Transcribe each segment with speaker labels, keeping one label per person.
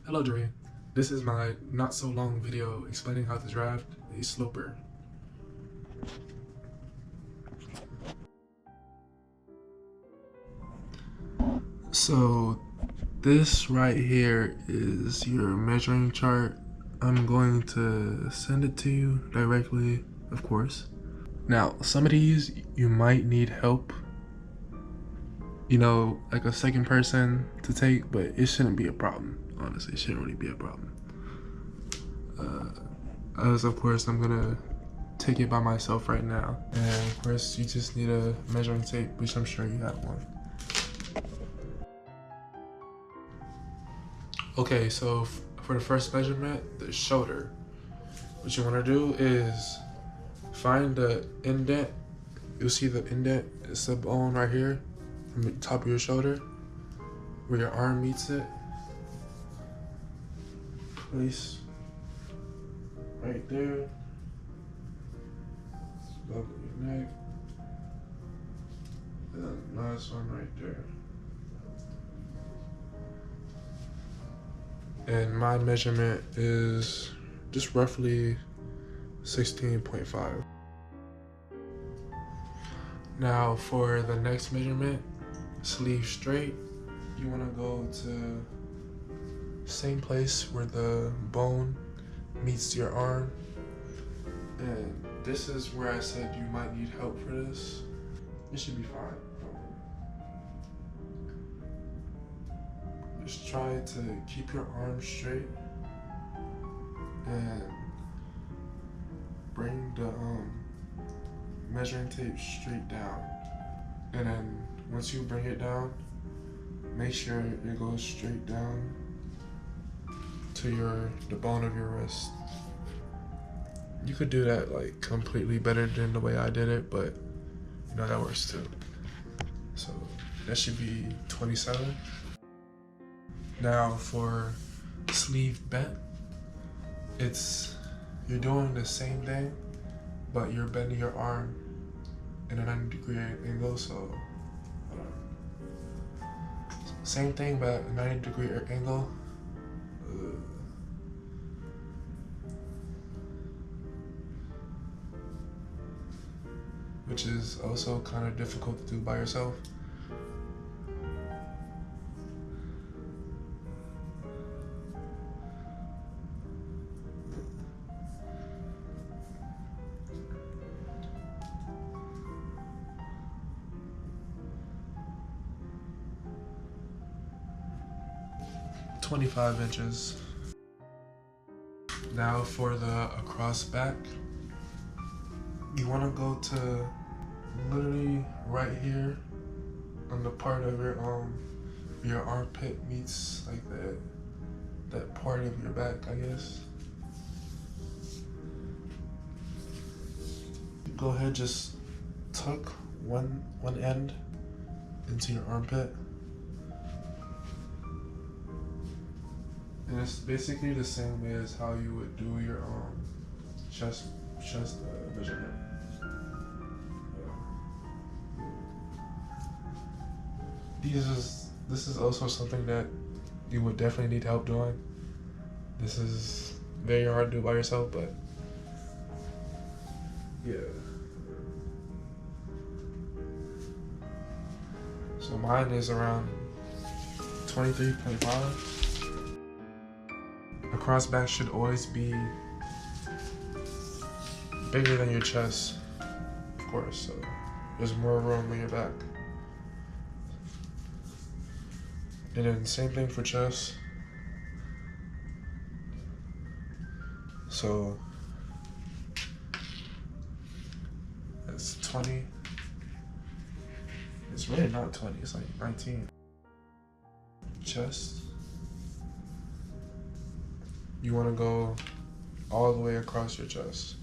Speaker 1: Hello Jarrie, this is my not so long video explaining how to draft a sloper. So this right here is your measuring chart. I'm going to send it to you directly, of course. Now, some of these you might need help, like a second person to take, but it shouldn't be a problem. Honestly, it shouldn't really be a problem. As of course, I'm gonna take it by myself right now. And of course, you just need a measuring tape, which I'm sure you have one. Okay, so for the first measurement, the shoulder, what you wanna do is find the indent. You'll see the indent, it's the bone right here, from the top of your shoulder, where your arm meets it. Place right there, above your neck, and then the last one right there. And my measurement is just roughly 16.5. Now for the next measurement, sleeve straight, you want to go to same place where the bone meets your arm. And this is where I said you might need help for this. It should be fine. Just try to keep your arm straight and bring the measuring tape straight down. And then once you bring it down, make sure it goes straight down to the bone of your wrist. You could do that like completely better than the way I did it, but that works too. So that should be 27. Now for sleeve bent, you're doing the same thing, but you're bending your arm in a 90-degree angle, so same thing but a 90-degree angle. Which is also kind of difficult to do by yourself. $25 inches. Now for the across back, you want to go to literally right here on the part of your armpit meets like that part of your back, I guess. Go ahead, just tuck one end into your armpit. And it's basically the same way as how you would do your chest measurement. This is also something that you would definitely need help doing. This is very hard to do by yourself, but yeah. So mine is around 23.5. A cross back should always be bigger than your chest, of course, so there's more room in your back. And then same thing for chest. So that's 20. It's really not 20, it's like 19. Chest. You want to go all the way across your chest.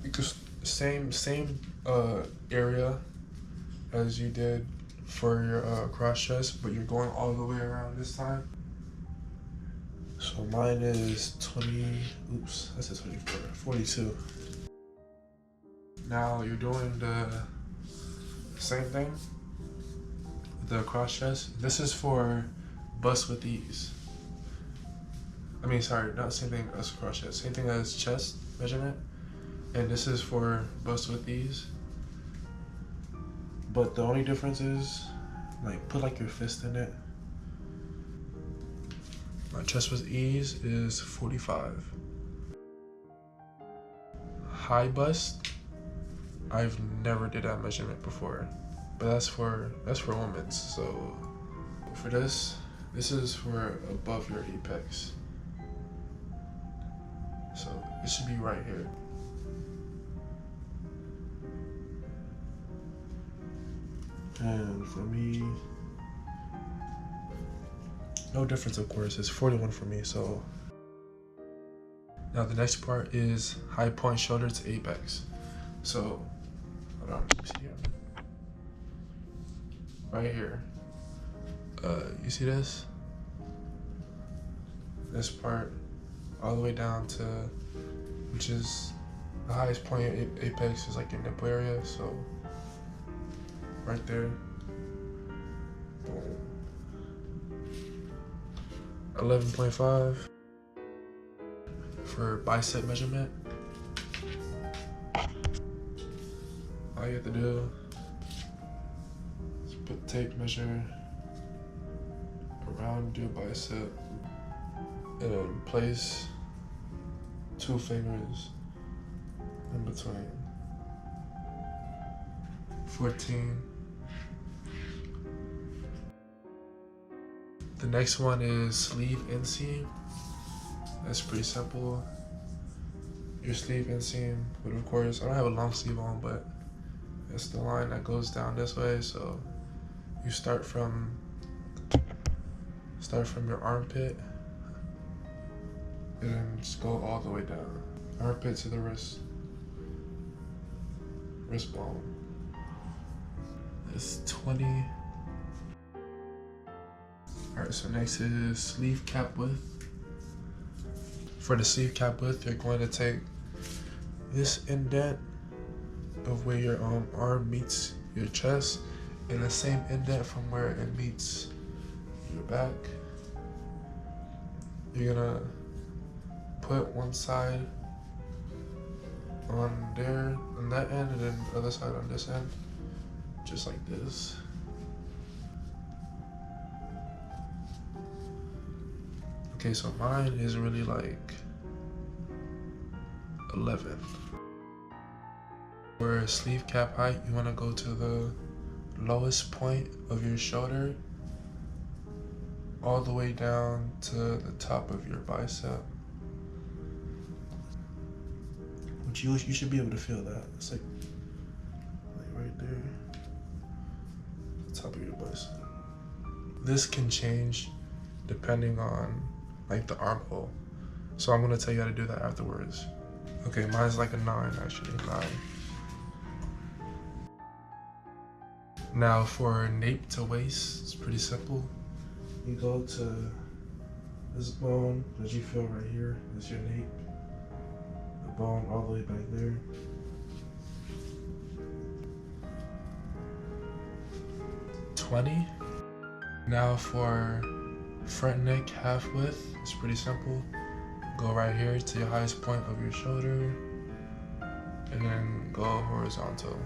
Speaker 1: Because same area as you did for your cross chest, but you're going all the way around this time. So mine is 42. Now you're doing the same thing, the cross chest. This is for bust with ease. I mean, sorry, not same thing as cross chest. Same thing as chest measurement. And this is for bust with ease. But the only difference is, like, put like your fist in it. My chest with ease is 45. High bust, I've never did that measurement before, but that's for women's. So for this is for above your apex. So it should be right here. And for me, no difference, of course. It's 41 for me. So now the next part is high point shoulder to apex. So hold on, let me see here. Right here. You see this? This part all the way down to, which is the highest point of apex is like your nipple area. So right there. Boom. 11.5 for bicep measurement. All you have to do is put tape measure around your bicep and then place 2 fingers in between. 14. The next one is sleeve inseam. That's pretty simple. Your sleeve inseam, but of course, I don't have a long sleeve on, but it's the line that goes down this way. So you start from your armpit and then just go all the way down. Armpit to the wrist bone. That's 20. Alright, so next is sleeve cap width. For the sleeve cap width, you're going to take this indent of where your arm meets your chest and the same indent from where it meets your back. You're gonna put one side on there, on that end, and then the other side on this end, just like this. Okay, so mine is really like 11. For sleeve cap height, you want to go to the lowest point of your shoulder all the way down to the top of your bicep. Which you should be able to feel that. It's like right there, the top of your bicep. This can change depending on like the armhole. So I'm gonna tell you how to do that afterwards. Okay, mine's like a 9 actually, 9. Now for nape to waist, it's pretty simple. You go to this bone that you feel right here, that's your nape. The bone all the way back there. $20. Now for front neck half width, it's pretty simple. Go right here to your highest point of your shoulder and then go horizontal.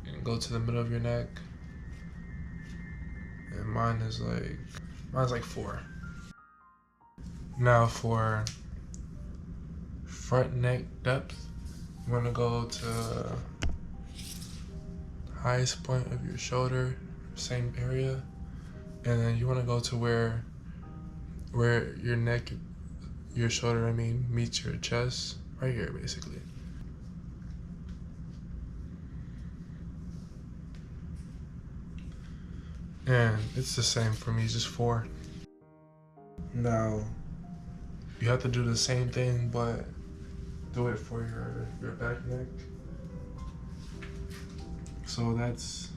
Speaker 1: And go to the middle of your neck. And mine's like 4. Now for front neck depth, you want to go to highest point of your shoulder, same area, and then you want to go to where your neck, your shoulder, meets your chest, right here basically. And it's the same for me, just 4. Now, you have to do the same thing, but do it for your back neck. So that's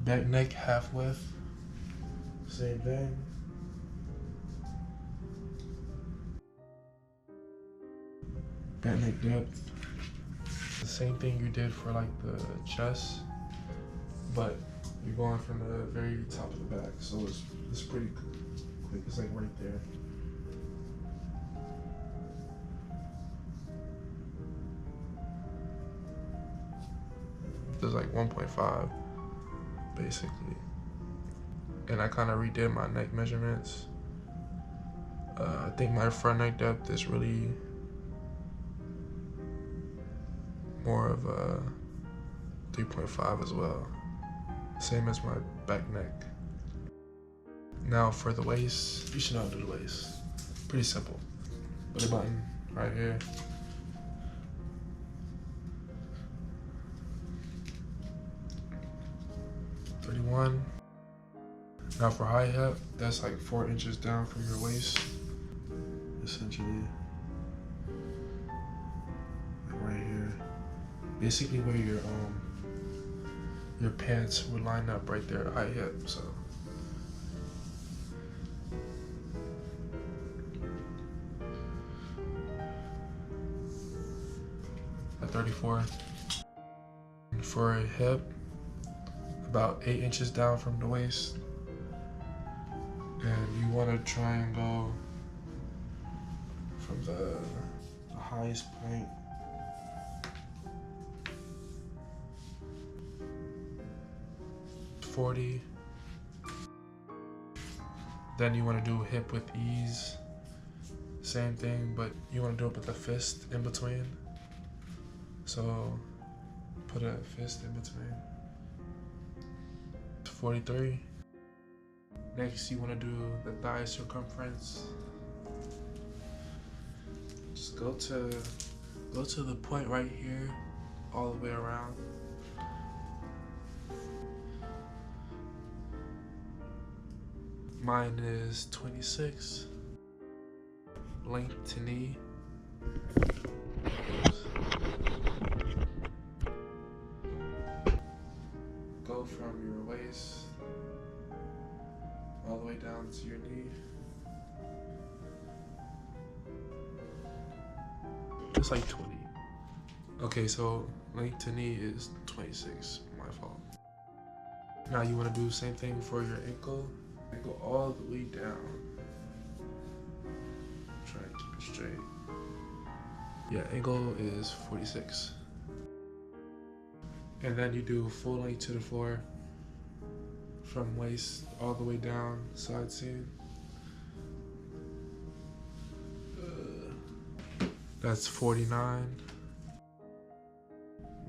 Speaker 1: back neck half width, same thing. Back neck depth, the same thing you did for like the chest, but you're going from the very top of the back, so it's pretty quick. It's like right there. There's like 1.5 basically. And I kind of redid my neck measurements. I think my front neck depth is really more of a 3.5 as well. Same as my back neck. Now for the waist, you should know how to do the waist. Pretty simple. Put a button right here. $31. Now for high hip, that's like 4 inches down from your waist, essentially. Like right here. Basically where your pants would line up right there at high hip, so. At 34. And for a hip, about 8 inches down from the waist. And you want to try and go from the highest point to 40. Then you want to do hip with ease. Same thing, but you want to do it with a fist in between. So put a fist in between. 43. Next, you want to do the thigh circumference. Just go to the point right here, all the way around. Mine is 26. Length to knee. Go from your waist all the way down to your knee. It's like 20. Okay, so length to knee is 26, my fault. Now you want to do the same thing for your ankle. Ankle all the way down. Try and keep it straight. Yeah, ankle is 46. And then you do full length to the floor. From waist all the way down, side seam. That's 49.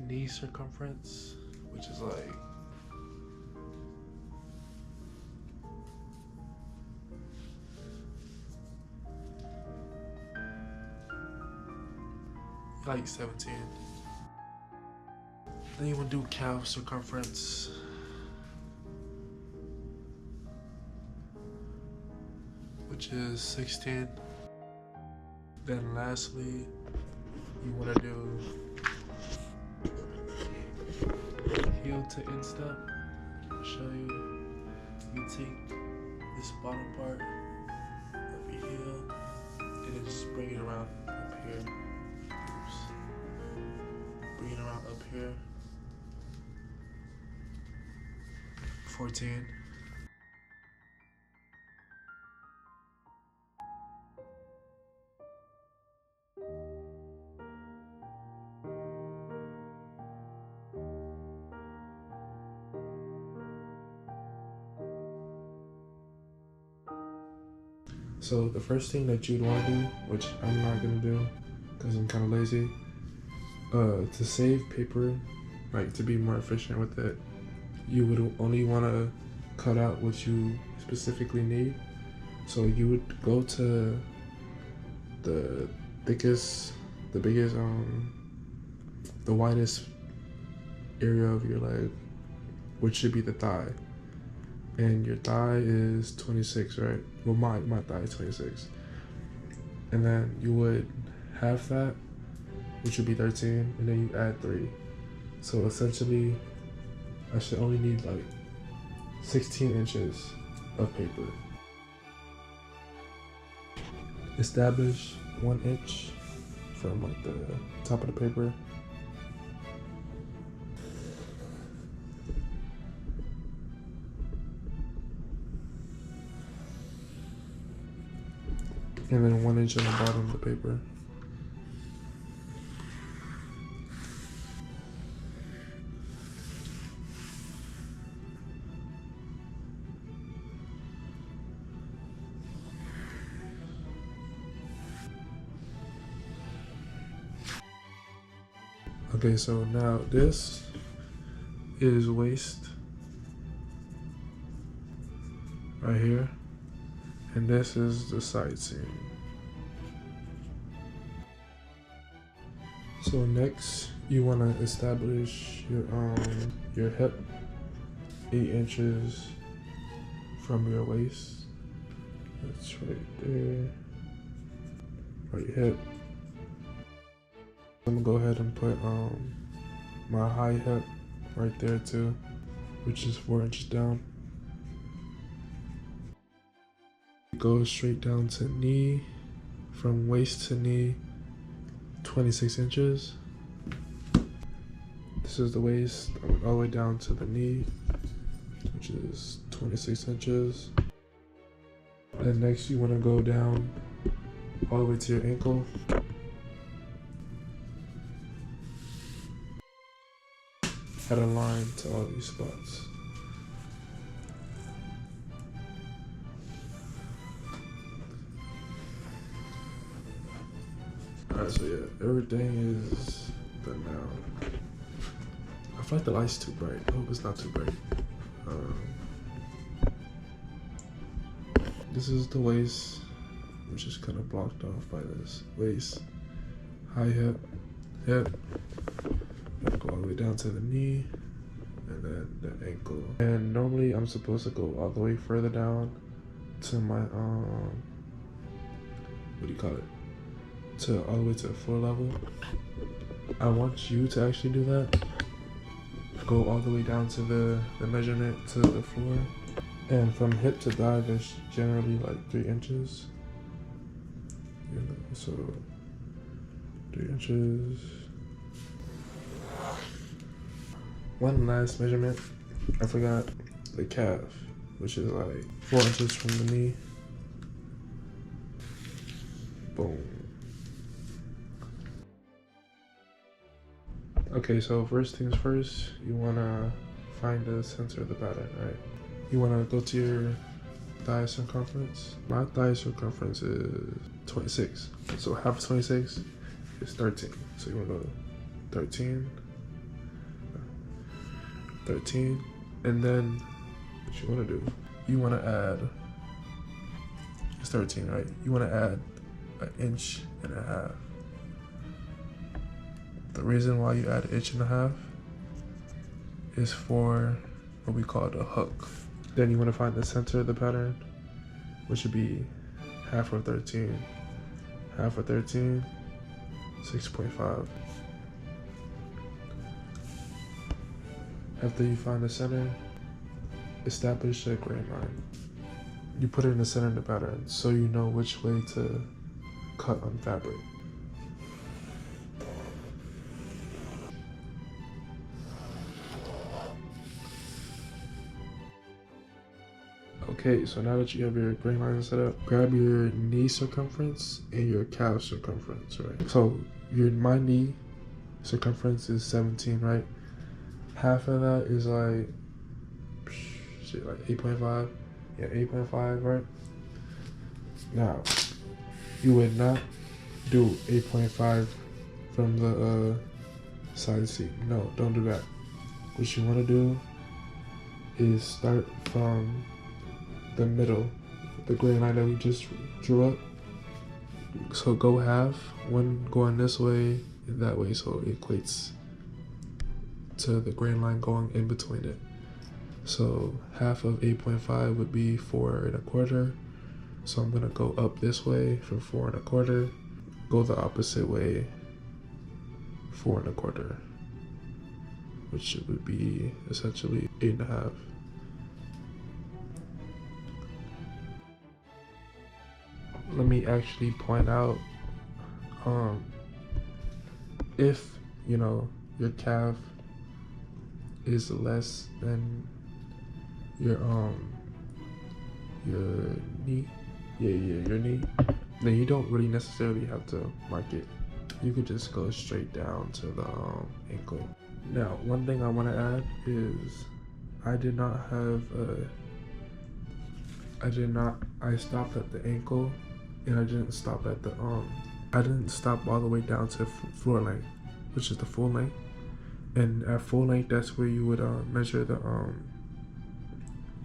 Speaker 1: Knee circumference, which is like like 17. Then you want to do calf circumference. Which is 16. Then lastly, you want to do heel to instep. I'll show you. You take this bottom part of your heel and then just bring it around up here. Oops. Bring it around up here. 14. So the first thing that you'd want to do, which I'm not going to do because I'm kind of lazy, to save paper, like to be more efficient with it, you would only want to cut out what you specifically need. So you would go to the biggest, the widest area of your leg, which should be the thigh. And your thigh is 26, right? Well, my thigh is 26. And then you would half that, which would be 13, and then you add 3. So essentially, I should only need like 16 inches of paper. Establish 1 inch from like the top of the paper. and then 1 inch on the bottom of the paper. Okay, so now this is waist right here, and this is the side seam. So next, you want to establish your hip 8 inches from your waist. That's right there, right hip. I'm gonna go ahead and put my high hip right there too, which is 4 inches down. Go straight down to knee, from waist to knee, 26 inches. This is the waist, all the way down to the knee, which is 26 inches. And next you want to go down all the way to your ankle. Add a line to all these spots. Alright, so yeah, everything is done now. I feel like the light's too bright. I hope it's not too bright. This is the waist, which is kind of blocked off by this waist. High hip, hip. Go all the way down to the knee, and then the ankle. And normally I'm supposed to go all the way further down to my what do you call it? To all the way to the floor level. I want you to actually do that. Go all the way down to the measurement to the floor. And from hip to thigh, there's generally like 3 inches. You know, so 3 inches. One last measurement, I forgot the calf, which is like 4 inches from the knee. Boom. Okay, so first things first, you wanna find the center of the pattern, right? You wanna go to your thigh circumference. My thigh circumference is 26. So half of 26 is 13. So you wanna go 13. 13, and then what you want to do, you want to add, it's 13, right? You want to add 1.5 inches. The reason why you add 1.5 inches is for what we call the hook. Then you want to find the center of the pattern, which would be half of 13. Half of 13, 6.5. After you find the center, establish a grain line. You put it in the center of the pattern so you know which way to cut on fabric. Okay, so now that you have your grain line set up, grab your knee circumference and your calf circumference, right? So my knee circumference is 17, right? Half of that is like 8.5. Yeah, 8.5, right? Now, you would not do 8.5 from the side seam. No, don't do that. What you want to do is start from the middle, the grain line that we just drew up. So go half, one going this way and that way, so it equates to the grain line going in between it. So half of 8.5 would be 4.25. So I'm gonna go up this way for 4.25, go the opposite way, 4.25, which would be essentially 8.5. Let me actually point out, if you know your calf is less than your knee, your knee, then you don't really necessarily have to mark it. You could just go straight down to the ankle. Now, one thing I want to add is I stopped at the ankle, and I didn't stop at the I didn't stop all the way down to floor length, which is the full length. And at full length, that's where you would measure the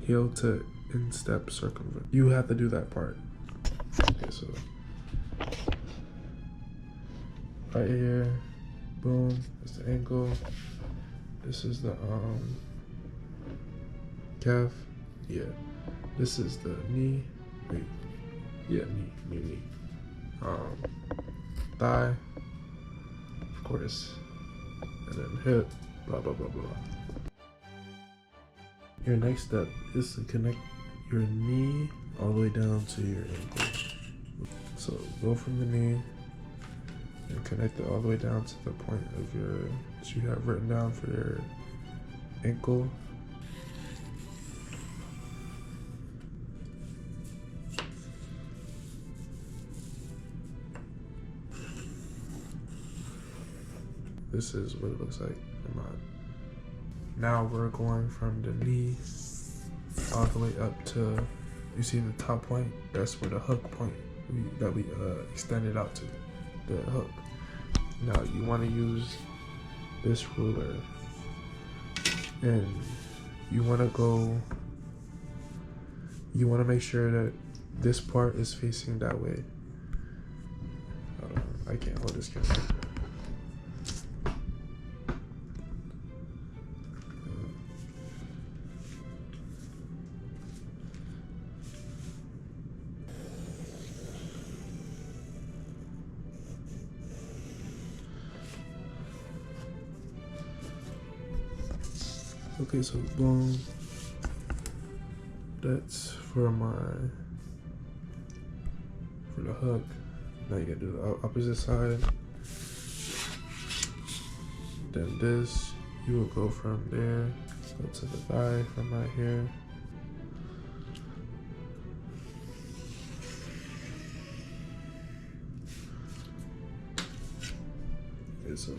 Speaker 1: heel to instep circumference. You have to do that part. Okay, so right here, boom, that's the ankle. This is the calf. Yeah, this is the knee. Wait, yeah, knee. Thigh, of course, and then hip. Blah blah blah blah. Your next step is to connect your knee all the way down to your ankle. So go from the knee and connect it all the way down to the point of that you have written down for your ankle. This is what it looks like in mine. Now we're going from the knee all the way up to, you see the top point? That's where the hook point that we extended out to, the hook. Now you want to use this ruler, and you want to make sure that this part is facing that way. I can't hold this camera. Okay, so boom, that's for the hook. Now you gotta do the opposite side. Then this, you will go from there, go to the thigh from right here. Okay, so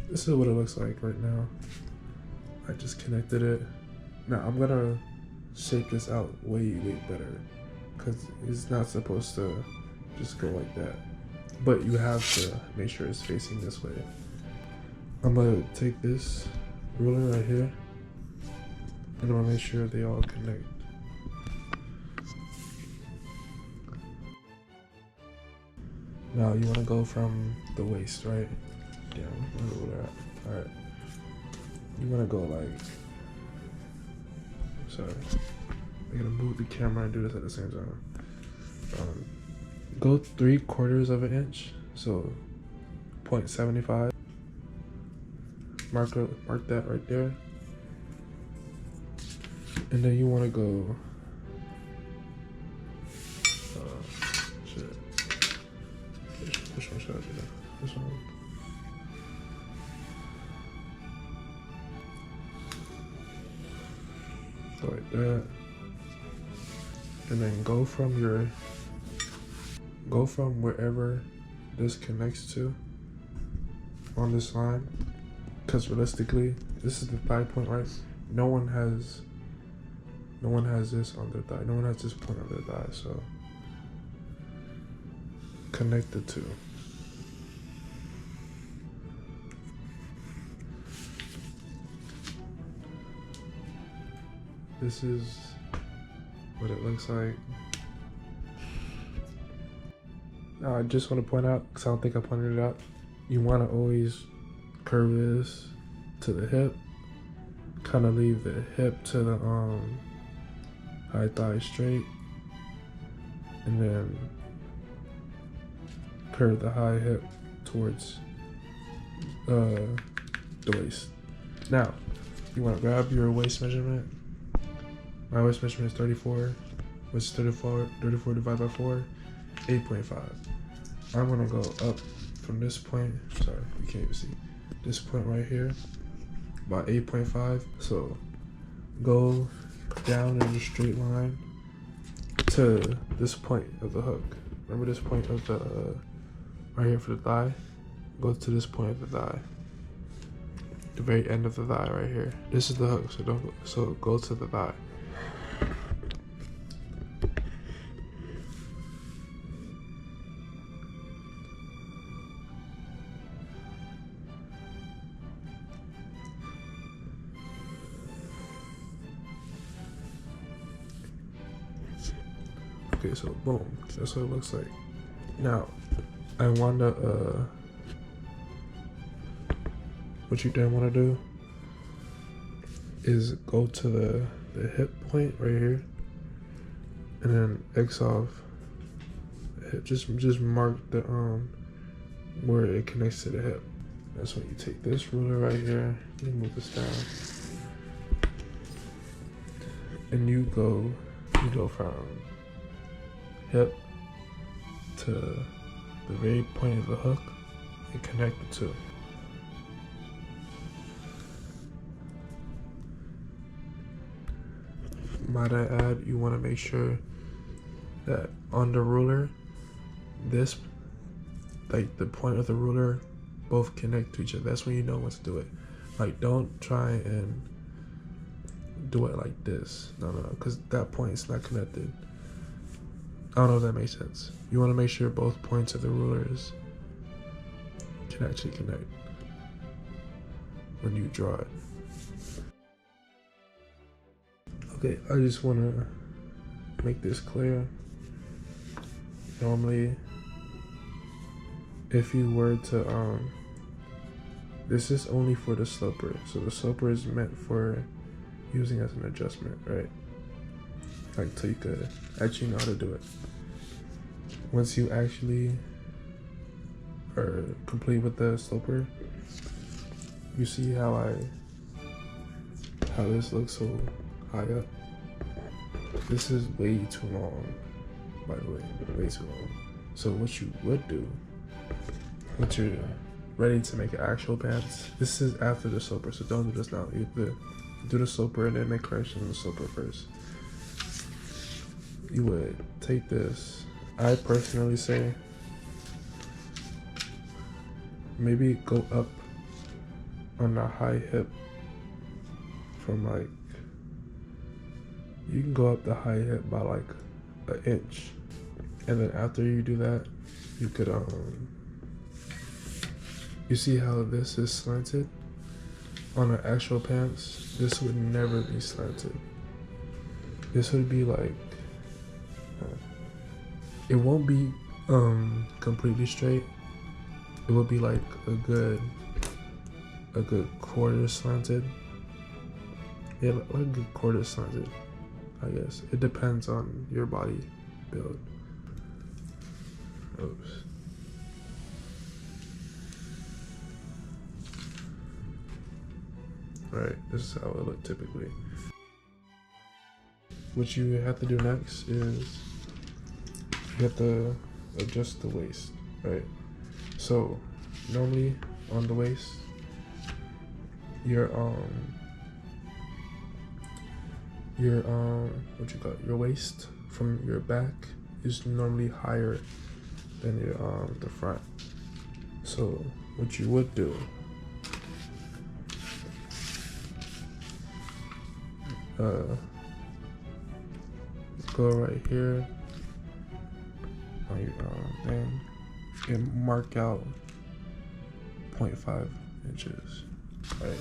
Speaker 1: this is what it looks like right now. I just connected it. Now I'm gonna shape this out way better, because it's not supposed to just go like that. But you have to make sure it's facing this way. I'm gonna take this ruler right here, and I'm gonna make sure they all connect. Now you wanna go from the waist, right? Down, where the ruler at? Alright. You want to go like, sorry, I'm gonna move the camera and do this at the same time. Go 3/4 of an inch, so 0.75. Mark that right there, and then you want to go. Which one should I do? This one. Like that, and then go from wherever this connects to on this line, because realistically this is the thigh point, right? No one has this on their thigh, no one has this point on their thigh, so connect the two. This is what it looks like. Now I just want to point out, because I don't think I pointed it out, you want to always curve this to the hip, kind of leave the hip to the high thigh straight, and then curve the high hip towards the waist. Now you want to grab your waist measurement. My waist measurement is 34, which is 34 divided by 4, 8.5. I'm gonna go up from this point, sorry, you can't even see, this point right here, about 8.5. So go down in a straight line to this point of the hook. remember this point of the, right here for the thigh? Go to this point of the thigh. The very end of the thigh right here. This is the hook, so go to the thigh. Okay, so boom, that's what it looks like. Now, I wanna, what you then wanna do is go to the hip point right here, and then X off. Just mark the where it connects to the hip. That's when you take this ruler right here, you move this down, and you go from hip to the very point of the hook and connect the two. Might I add, you want to make sure that on the ruler, this, like the point of the ruler, both connect to each other. That's when you know when to do it. Like, don't try and do it like this. No, because that point is not connected. I don't know if that makes sense. You want to make sure both points of the rulers can actually connect when you draw it. Okay, I just want to make this clear. Normally, if you were to, this is only for the sloper. So the sloper is meant for using as an adjustment, right? Like, so you could actually know how to do it. Once you actually are complete with the sloper, you see how this looks so high up. This is way too long, by the way, way too long. So what you would do, once you're ready to make actual pants, this is after the sloper, so don't do this now. You have to do the sloper and then make corrections on the sloper first. You would take this, I personally say, maybe go up on the high hip from like, you can go up the high hip by like an inch. And then after you do that, you could, you see how this is slanted? On the actual pants, this would never be slanted. This would be like, it won't be completely straight. It would be like a good quarter slanted. Yeah, like a good quarter slanted, I guess. It depends on your body build. Oops. Right, this is how it look typically. What you have to do next is you have to adjust the waist, right? So normally on the waist, your your waist from your back is normally higher than your the front. So what you would do, go right here on your thing and mark out 0.5 inches, right?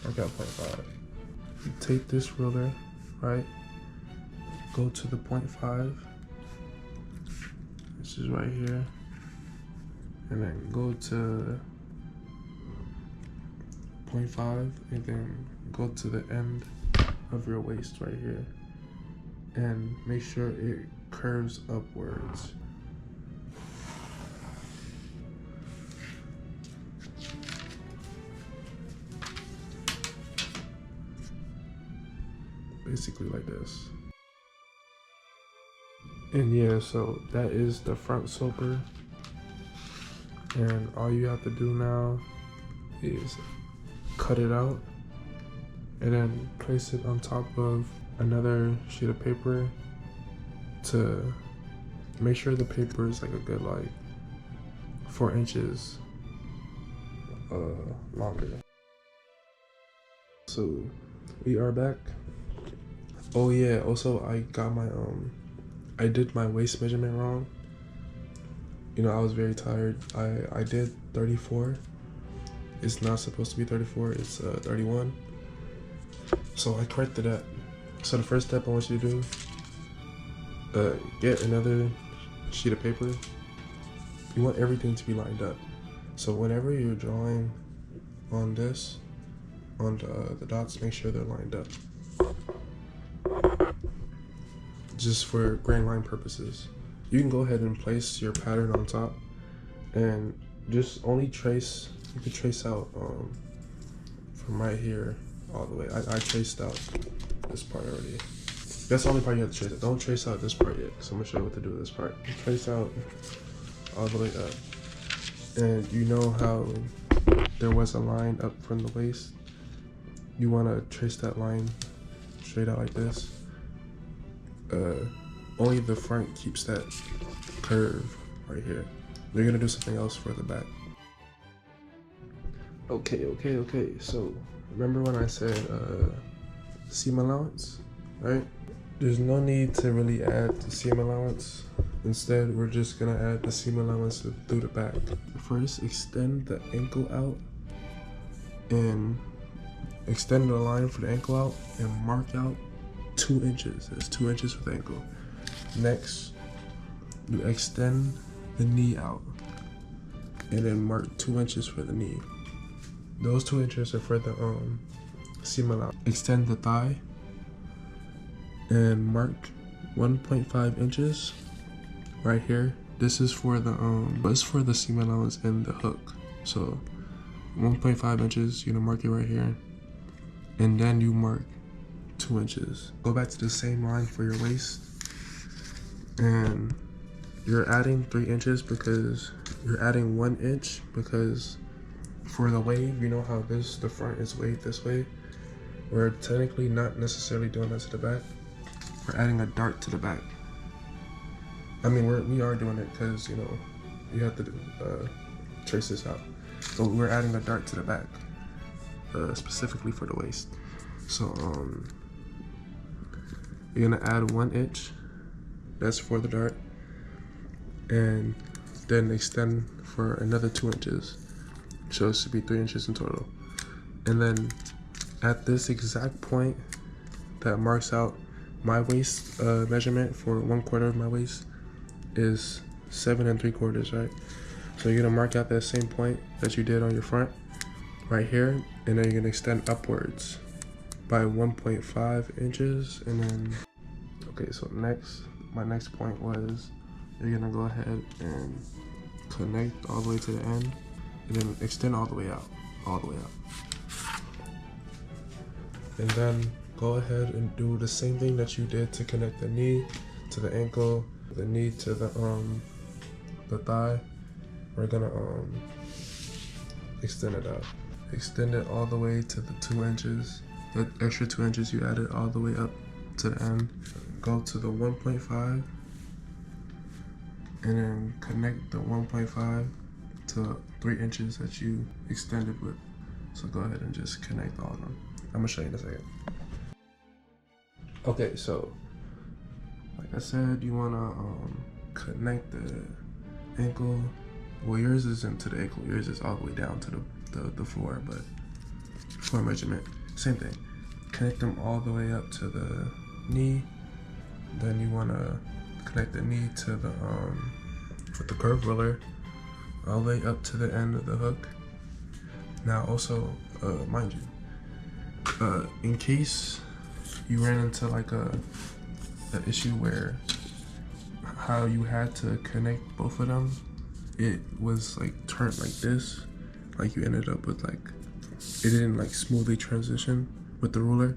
Speaker 1: Mark out 0.5. You take this ruler, right? Go to the 0.5. This is right here. And then go to 0.5 and then go to the end of your waist right here. And make sure it curves upwards. Basically like this. And yeah, so that is the front sloper. And all you have to do now is cut it out and then place it on top of another sheet of paper to make sure the paper is like a good like 4 inches longer. So we are back. Oh yeah, also I got my I did my waist measurement wrong. You know, I was very tired. I did 34. It's not supposed to be 34, it's 31. So I corrected that. So the first step I want you to do, get another sheet of paper. You want everything to be lined up. So whenever you're drawing on this, on the dots, make sure they're lined up. Just for grain line purposes. You can go ahead and place your pattern on top and just only trace, you can trace out from right here all the way. I traced out this part already. That's the only part you have to trace out. Don't trace out this part yet, so I'm gonna show you what to do with this part. Trace out all the way up. And you know how there was a line up from the waist? You wanna trace that line straight out like this. Only the front keeps that curve right here. You're gonna do something else for the back. Okay. So remember when I said seam allowance, right? There's no need to really add the seam allowance. Instead, we're just gonna add the seam allowance through the back. First, extend the ankle out and extend the line for the ankle out and mark out 2 inches. That's 2 inches for the ankle. Next, you extend the knee out and then mark 2 inches for the knee. Those 2 inches are for the seam allowance. Extend the thigh and mark 1.5 inches right here. This is for the seam allowance and the hook. So 1.5 inches, you're gonna mark it right here, and then you mark 2 inches. Go back to the same line for your waist, and you're adding 3 inches because you're adding 1 inch because for the wave, you know how the front is waved this way? We're technically not necessarily doing that to the back. We're adding a dart to the back. I mean, we are doing it because, you know, you have to trace this out. So we're adding a dart to the back, specifically for the waist. So you're gonna add 1 inch, that's for the dart, and then extend for another 2 inches. So it should be 3 inches in total. And then at this exact point that marks out my waist measurement for 1/4 of my waist is 7 3/4, right? So you're gonna mark out that same point that you did on your front right here, and then you're gonna extend upwards by 1.5 inches, and then, okay, so my next point was you're gonna go ahead and connect all the way to the end, and then extend all the way out. And then go ahead and do the same thing that you did to connect the knee to the ankle, the knee to the thigh. We're gonna extend it out. Extend it all the way to the 2 inches. The extra 2 inches you added all the way up to the end. Go to the 1.5 and then connect the 1.5 to 3 inches that you extended with. So go ahead and just connect all of them. I'm gonna show you in a second. Okay, so like I said, you wanna connect the ankle. Well, yours isn't to the ankle, yours is all the way down to the floor, but floor measurement, same thing. Connect them all the way up to the knee. Then you wanna connect the knee to the with the curve ruler all the way up to the end of the hook. Now also, mind you, in case you ran into like an issue where how you had to connect both of them, it was like turned like this, like you ended up with like, it didn't like smoothly transition with the ruler.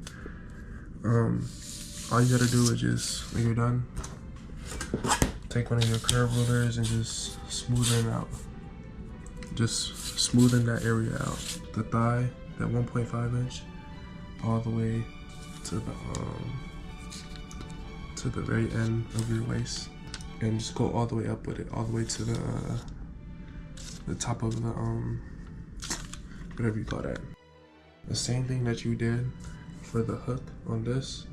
Speaker 1: All you gotta do is just, when you're done, take one of your curve rulers and just smoothen it out. Just smoothen that area out. The thigh, that 1.5 inch, all the way to the very end of your waist. and just go all the way up with it, all the way to the top of the whatever you call that. The same thing that you did for the hook on this,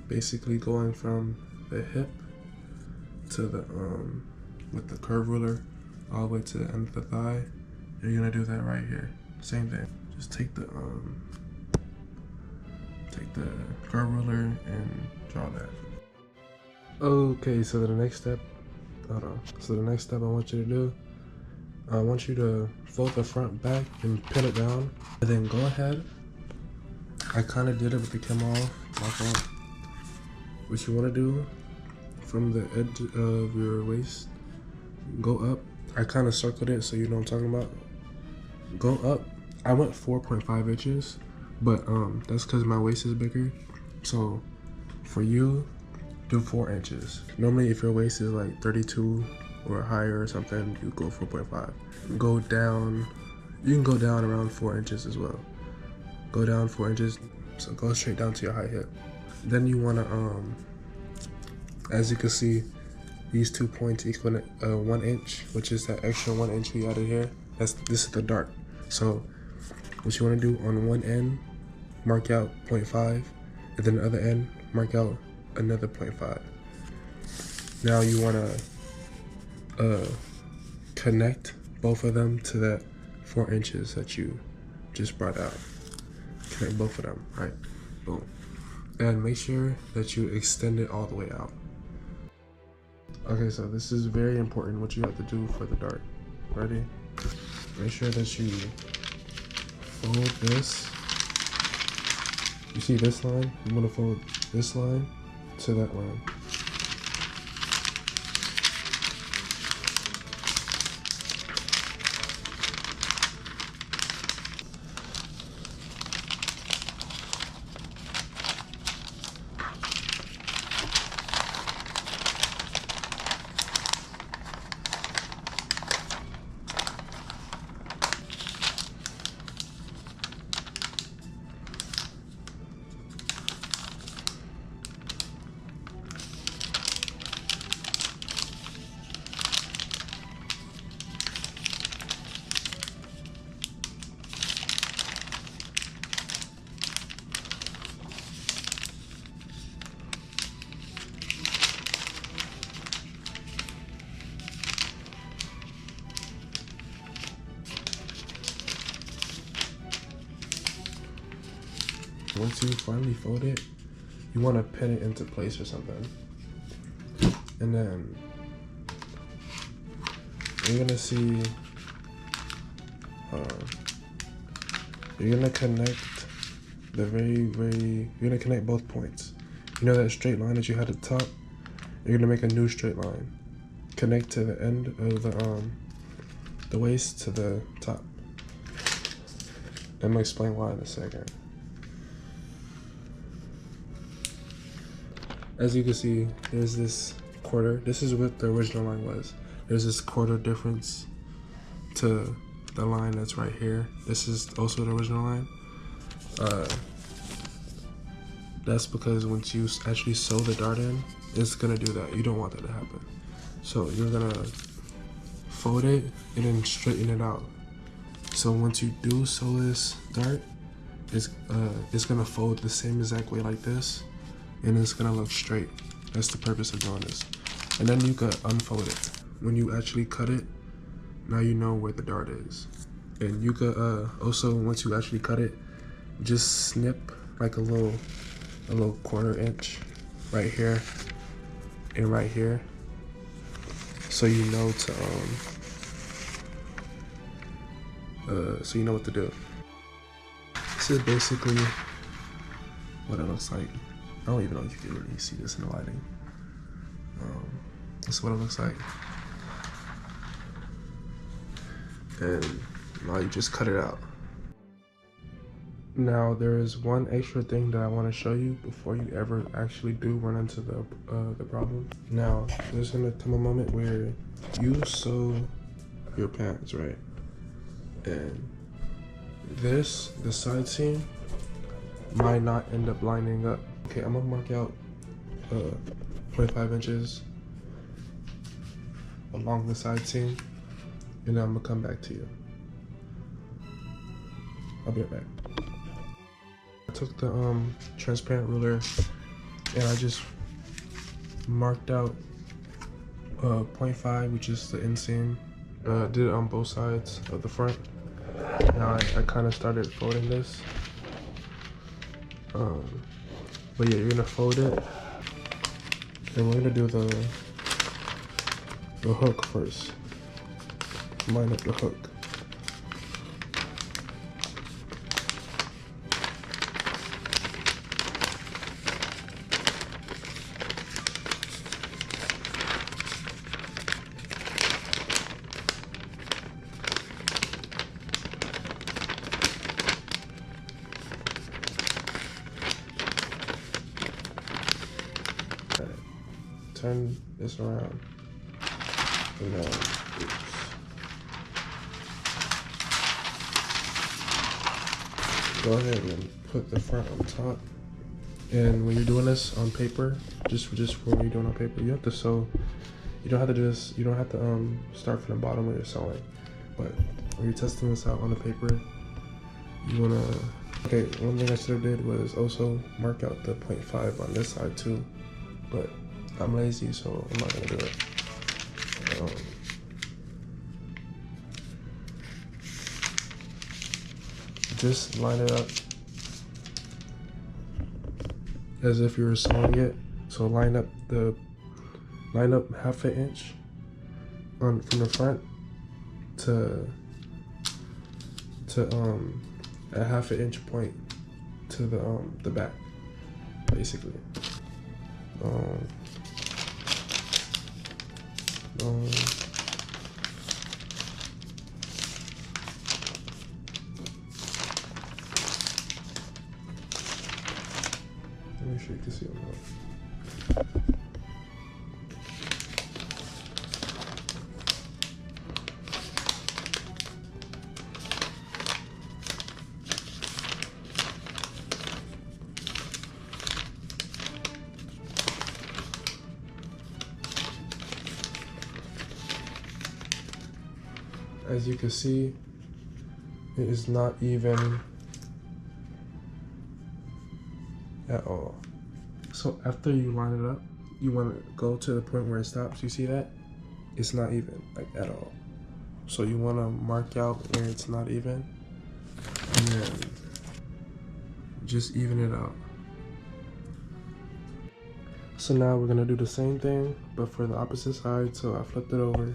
Speaker 1: basically going from the hip to the with the curve ruler all the way to the end of the thigh. You're gonna do that right here. Same thing. Just take the curve ruler and draw that. Okay, so the next step, hold on. So the next step I want you to do, I want you to fold the front back and pin it down, and then go ahead. I kind of did it with the camo off, my fault. What you want to do from the edge of your waist, go up. I kind of circled it so you know what I'm talking about. Go up. I went 4.5 inches, but that's because my waist is bigger. So for you, do 4 inches. Normally if your waist is like 32 or higher or something, you go 4.5. Go down, you can go down around 4 inches as well. Go down 4 inches, so go straight down to your high hip. Then you wanna, as you can see, these 2 points equal 1 inch, which is that extra 1 inch we added here. This is the dart. So what you wanna do on one end, mark out 0.5, and then the other end, mark out another 0.5. Now you wanna connect both of them to that 4 inches that you just brought out. Connect both of them, right? Boom. And make sure that you extend it all the way out. Okay, so this is very important what you have to do for the dart. Ready? Make sure that you fold this. You see this line? You want to fold this line to that line. Once you finally fold it, you want to pin it into place or something. And then you're gonna see, you're gonna connect the you're gonna connect both points. You know that straight line that you had at the top? You're gonna make a new straight line. Connect to the end of the waist to the top. I'm gonna explain why in a second. As you can see, there's this quarter. This is what the original line was. There's this quarter difference to the line that's right here. This is also the original line. That's because once you actually sew the dart in, it's gonna do that. You don't want that to happen. So you're gonna fold it and then straighten it out. So once you do sew this dart, it's gonna fold the same exact way like this, and it's gonna look straight. That's the purpose of doing this. And then you could unfold it. When you actually cut it, now you know where the dart is. And you could also, once you actually cut it, just snip like a little quarter inch right here and right here, so you know to so you know what to do. This is basically what it looks like. I don't even know if you can really see this in the lighting. This is what it looks like. And now you just cut it out. Now there is one extra thing that I want to show you before you ever actually do run into the problem. Now there's gonna come a moment where you sew your pants, right? And the side seam might not end up lining up. Okay, I'm gonna mark out 0.5 inches along the side seam, and then I'm gonna come back to you. I'll be right back. I took the transparent ruler and I just marked out 0.5, which is the inseam. Did it on both sides of the front. Now I kind of started folding this. But yeah, you're gonna fold it, and we're gonna do the hook first. Line up the hook. Turn this around, and then, go ahead and put the front on top. And when you're doing this on paper, just for when you're doing on paper, you have to sew. You don't have to do this. You don't have to start from the bottom when you're sewing. But when you're testing this out on the paper, you wanna. Okay, one thing I should have did was also mark out the 0.5 on this side too, but I'm lazy, so I'm not gonna do it. Just line it up as if you were sewing it. So line up half an inch from the front to a half an inch point to the back, basically. Let me sure you can see them all. As you can see, it is not even at all. So after you line it up, you want to go to the point where it stops. You see that? It's not even, like, at all. So you want to mark out where it's not even, and then just even it out. So now we're gonna do the same thing, but for the opposite side. So I flipped it over.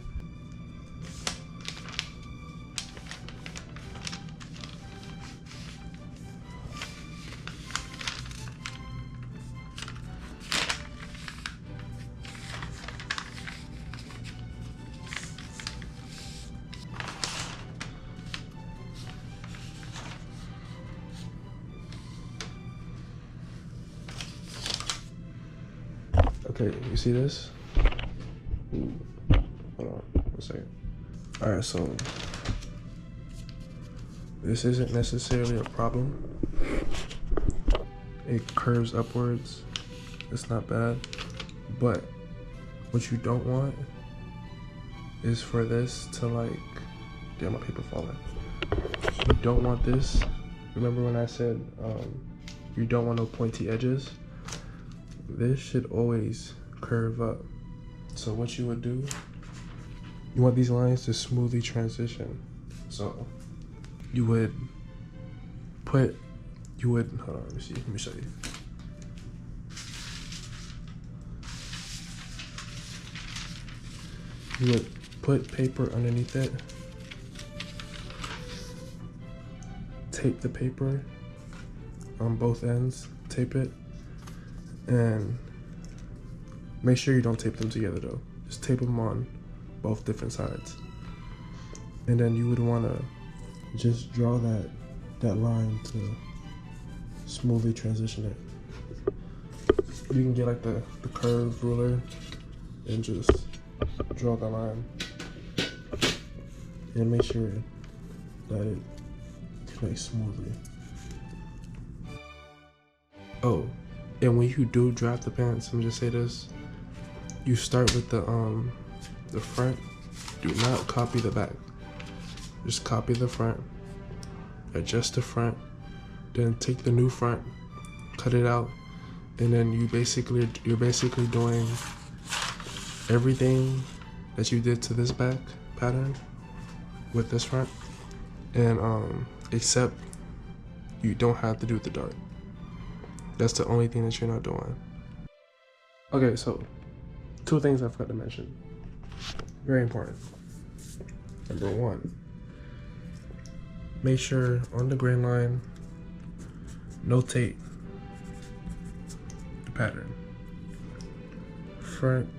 Speaker 1: Okay, you see this? Ooh, hold on, 1 second. All right, so this isn't necessarily a problem. It curves upwards. It's not bad, but what you don't want is for this to, like, damn, my paper falling. You don't want this. Remember when I said you don't want no pointy edges? This should always curve up. So what you would do, you want these lines to smoothly transition. So you would hold on, let me show you. You would put paper underneath it, tape the paper on both ends, tape it, and make sure you don't tape them together though. Just tape them on both different sides. And then you would want to just draw that line to smoothly transition it. You can get like the curved ruler and just draw the line. And make sure that it connects smoothly. Oh, and when you do draft the pants, I'm just say this, you start with the the front. Do not copy the back. Just copy the front, adjust the front, then take the new front, cut it out, and then you're basically doing everything that you did to this back pattern with this front, and except you don't have to do the dart. That's the only thing that you're not doing. Okay, so 2 things I forgot to mention. Very important. Number 1, make sure on the grain line, notate the pattern. Front,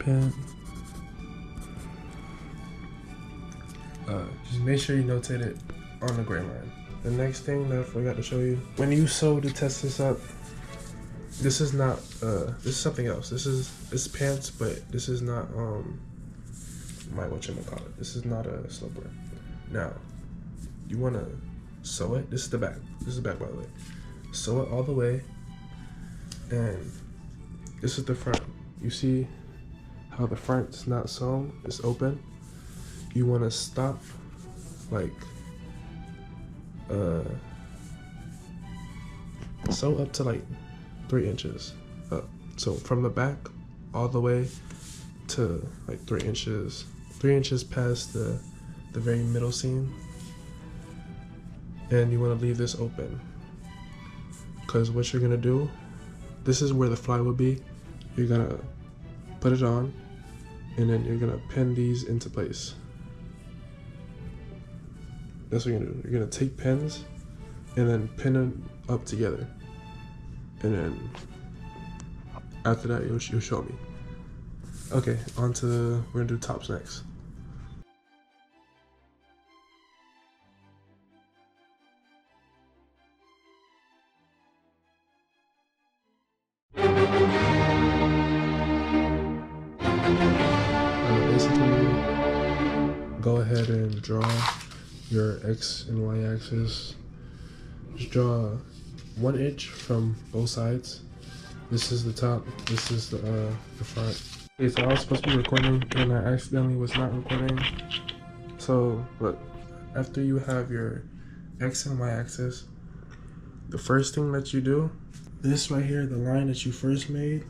Speaker 1: pin. Just make sure you notate it on the grain line. The next thing that I forgot to show you, when you sew to test this up, this is not this is something else. It's pants, but this is not whatchamacallit. This is not a slipper. Now, you wanna sew it. This is the back. This is the back, by the way. Sew it all the way, and this is the front. You see how the front's not sewn? It's open. You wanna stop like sew up to like 3 inches up. So from the back all the way to like 3 inches past the very middle seam, and you want to leave this open, because what you're gonna do, this is where the fly will be. You're gonna put it on, and then you're gonna pin these into place. That's what you're gonna do. You're gonna take pins and then pin them up together, and then after that you'll show me. Okay, we're gonna do tops next. Basically, go ahead and draw your X and Y axis. Just draw 1 inch from both sides. This is the top, this is the front. Okay, so I was supposed to be recording and I accidentally was not recording. So look, after you have your X and Y axis, the first thing that you do, this right here, the line that you first made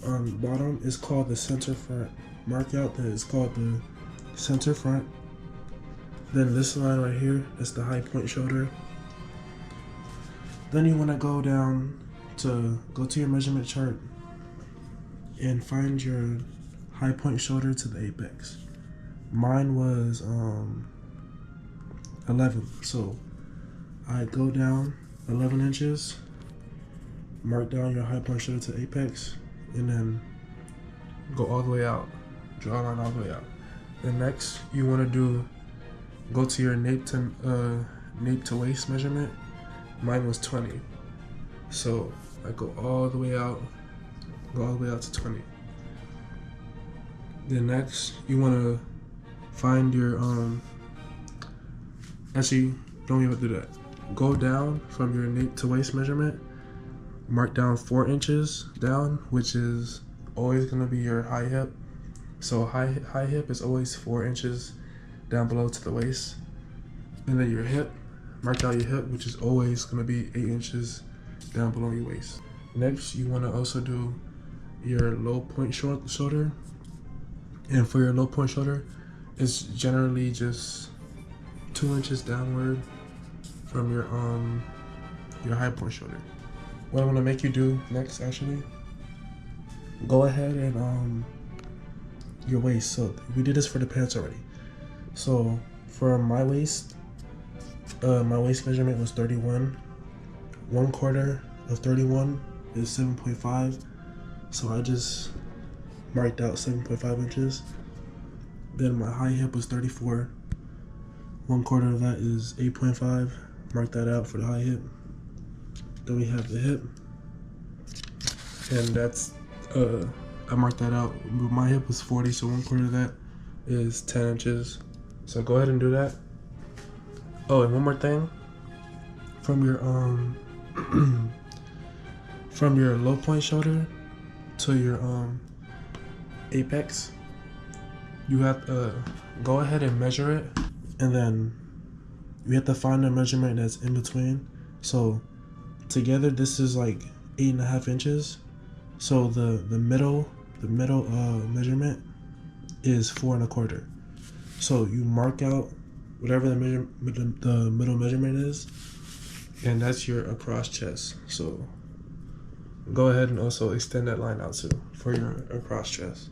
Speaker 1: on the bottom is called the center front. Mark out that it's called the center front. Then this line right here is the high point shoulder. Then you want to go to your measurement chart and find your high point shoulder to the apex. Mine was 11, so I go down 11 inches, mark down your high point shoulder to apex, and then go all the way out. Draw a line all the way out. Then next, you want to go to your nape to waist measurement. Mine was 20, so I go all the way out to 20. Then next, you want to find your actually, don't even do that. Go down from your nape to waist measurement, mark down 4 inches down, which is always gonna be your high hip. So high hip is always 4 inches down below to the waist. And then your hip, mark out your hip, which is always gonna be 8 inches down below your waist. Next, you wanna also do your low point shoulder. And for your low point shoulder, it's generally just 2 inches downward from your high point shoulder. What I want to make you do next, actually, go ahead and your waist. So we did this for the pants already. So for my waist measurement was 31. 1/4 of 31 is 7.5. So I just marked out 7.5 inches. Then my high hip was 34. 1/4 of that is 8.5. Mark that out for the high hip. Then we have the hip, and that's I marked that out. My hip was 40, so 1/4 of that is 10 inches. So go ahead and do that. Oh, and one more thing. From your from your low point shoulder to your apex, you have to go ahead and measure it, and then you have to find a measurement that's in between. So together this is like 8.5 inches. So the middle measurement is 4.25. So you mark out whatever the middle measurement is, and that's your across chest. So go ahead and also extend that line out too for your across chest.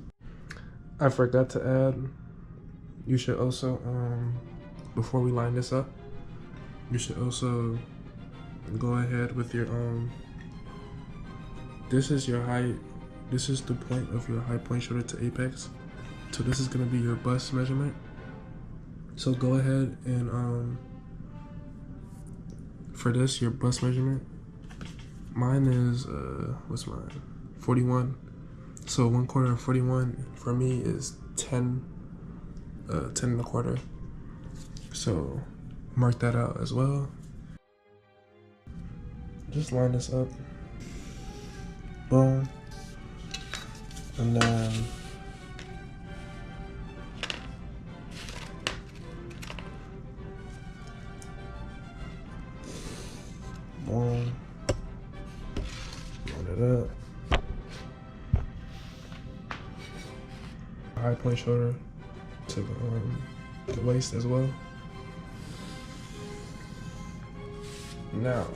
Speaker 1: I forgot to add, you should also before we line this up, you should also go ahead with your this is your height, this is the point of your high point shoulder to apex. So this is gonna be your bust measurement. So go ahead and for this, your bust measurement, mine is what's mine? 41. So 1/4 of 41 for me is 10 10.25. So mark that out as well. Just line this up. Boom. And then boom. Line it up. High point shoulder to the waist as well. Now,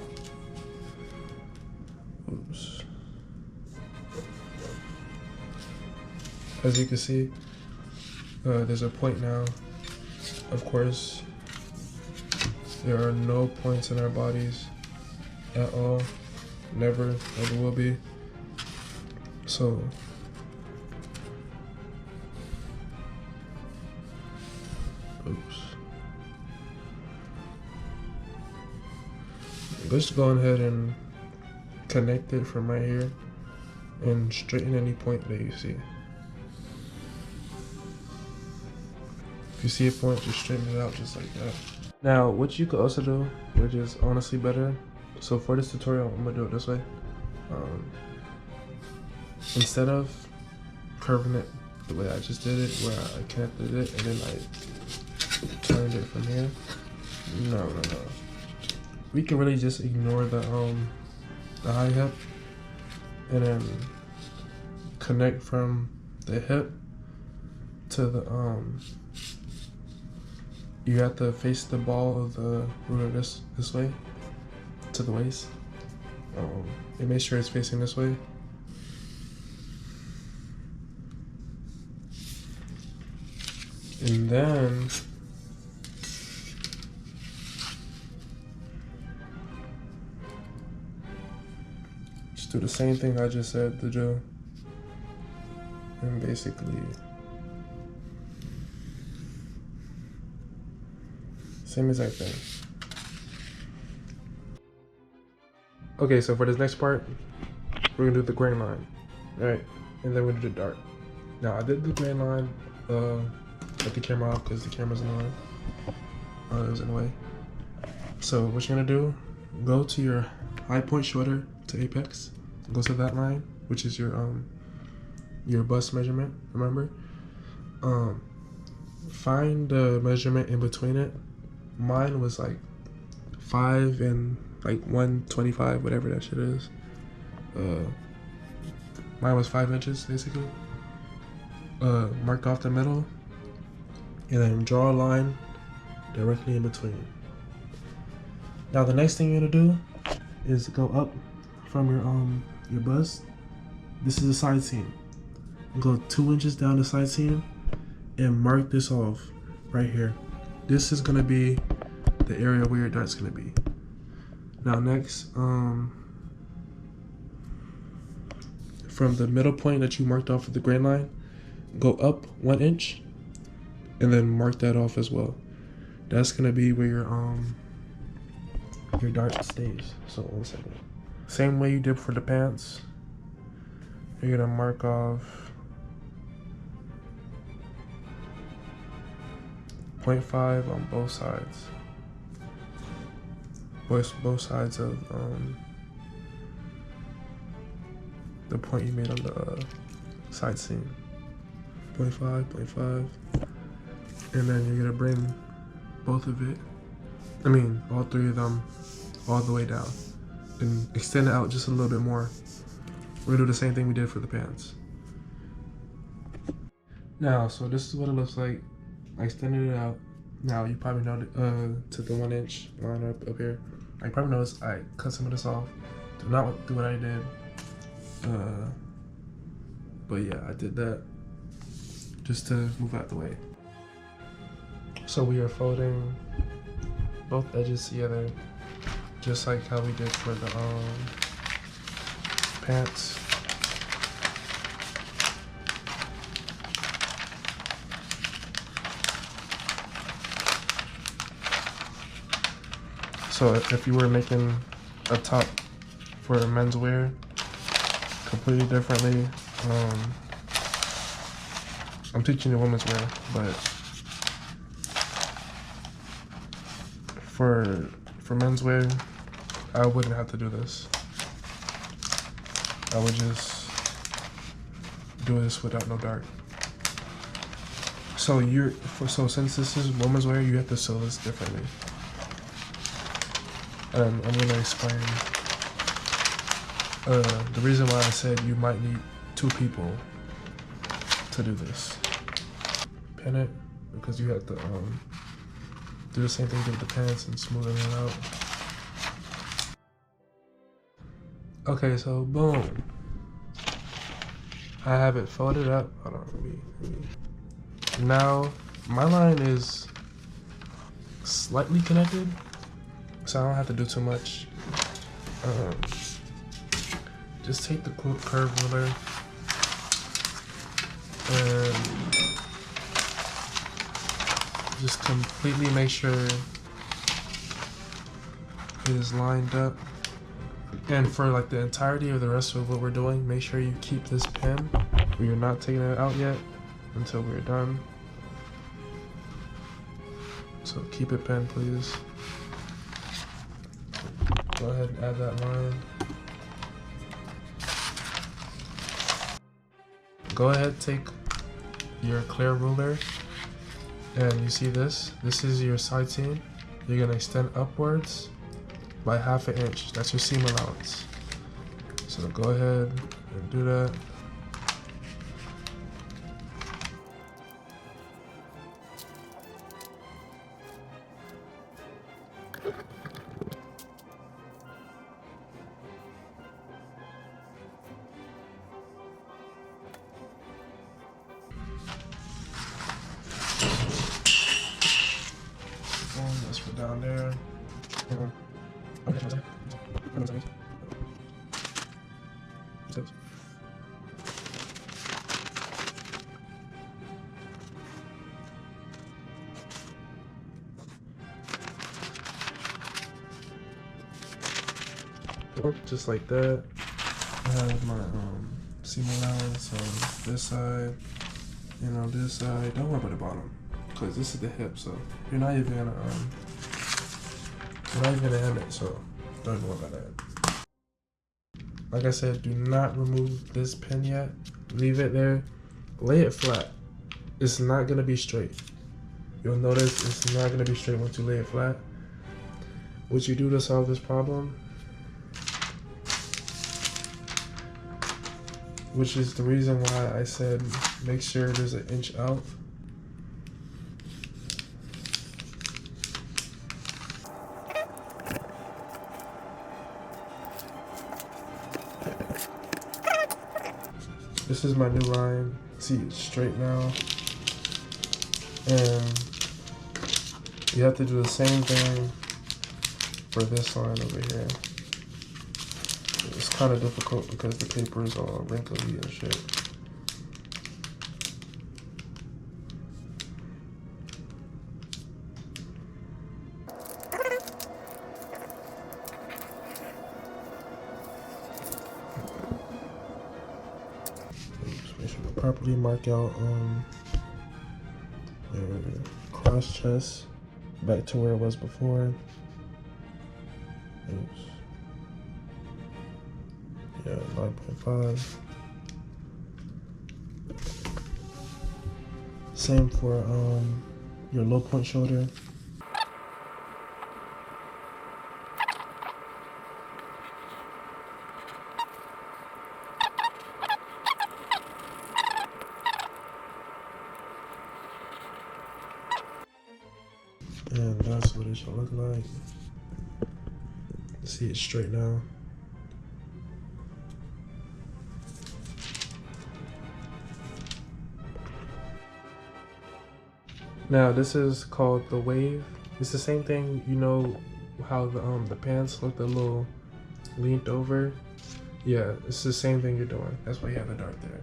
Speaker 1: oops. As you can see, there's a point now. Of course, there are no points in our bodies at all. Never, ever will be. So, oops. Let's go ahead and connect it from right here and straighten any point that you see. If you see a point, just straighten it out just like that. Now, what you could also do, which is honestly better, so for this tutorial, I'm gonna do it this way. Instead of curving it the way I just did it, where I connected it and then I turned it from here. No. We can really just ignore the high hip and then connect from the hip to the you have to face the ball of the ruler this way to the waist, and make sure it's facing this way. And then just do the same thing I just said to do, and basically same exact thing. Okay, so for this next part, we're gonna do the grain line, right? And then we're gonna do the dart. Now I did the grain line, let the camera off because the camera's annoying. It was in the way. So what you're gonna do, go to your high point shoulder to apex, go to that line, which is your bust measurement, remember? Find the measurement in between it. Mine was like 5 and like 125, whatever that shit is. Mine was 5 inches basically. Mark off the middle and then draw a line directly in between. Now the next thing you're gonna do is go up from your bust. This is a side seam. Go 2 inches down the side seam and mark this off right here. This is gonna be the area where your dart's gonna be. Now next, from the middle point that you marked off of the grain line, go up 1 inch and then mark that off as well. That's gonna be where your dart stays. So 1 second. Same way you did for the pants. You're gonna mark off 0.5 on both sides. Both sides of the point you made on the side seam. 0.5, 0.5. And then you're gonna bring both of it, all three of them, all the way down. And extend it out just a little bit more. We're gonna do the same thing we did for the pants. Now, so this is what it looks like. I extended it out. Now you probably know to the 1 inch line up here. I probably noticed I cut some of this off. Do not do what I did. But yeah, I did that just to move out the way. So we are folding both edges together, just like how we did for the pants. So if you were making a top for menswear completely differently, I'm teaching you women's wear, but for menswear, I wouldn't have to do this. I would just do this without no dart. So since this is women's wear, you have to sew this differently. And I'm gonna explain the reason why I said you might need 2 people to do this. Pin it because you have to do the same thing with the pants and smoothing it out. Okay, so boom. I have it folded up. Hold on, let me. Now my line is slightly connected, so I don't have to do too much. Just take the curve ruler and just completely make sure it is lined up. And for like the entirety of the rest of what we're doing, make sure you keep this pin. We are not taking it out yet until we're done. So keep it pinned, please. Go ahead and add that line. Go ahead, take your clear ruler, and you see this? This is your side seam. You're gonna extend upwards by 1/2 inch. That's your seam allowance. So go ahead and do that. Let's put down there. Just like that. I have my seam allowance on this side and on this side. Don't worry about the bottom, because this is the hip, so you're not even gonna hem it, so don't worry about that. Like I said, do not remove this pin yet. Leave it there. Lay it flat. It's not gonna be straight. You'll notice it's not gonna be straight once you lay it flat. What you do to solve this problem, which is the reason why I said make sure there's 1 inch out. This is my new line. See, it's straight now. And you have to do the same thing for this line over here. It's kind of difficult because the paper is all wrinkly and shit. Just make sure to properly mark out your cross chest back to where it was before. Oops. Yeah, 9.5. Same for your low point shoulder. And that's what it should look like. See it straight now. Now this is called the wave. It's the same thing, you know how the pants look a little leaned over? Yeah, it's the same thing you're doing. That's why you have the dart there.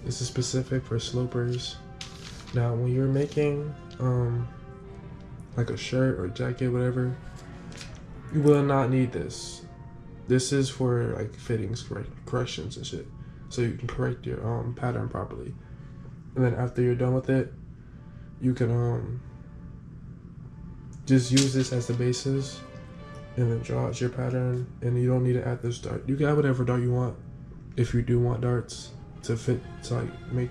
Speaker 1: This is specific for slopers. Now when you're making like a shirt or jacket, whatever, you will not need this. This is for like fittings, corrections and shit. So you can correct your pattern properly. And then after you're done with it, you can just use this as the basis and then draw out your pattern, and you don't need to add this dart. You can add whatever dart you want if you do want darts to fit, to like make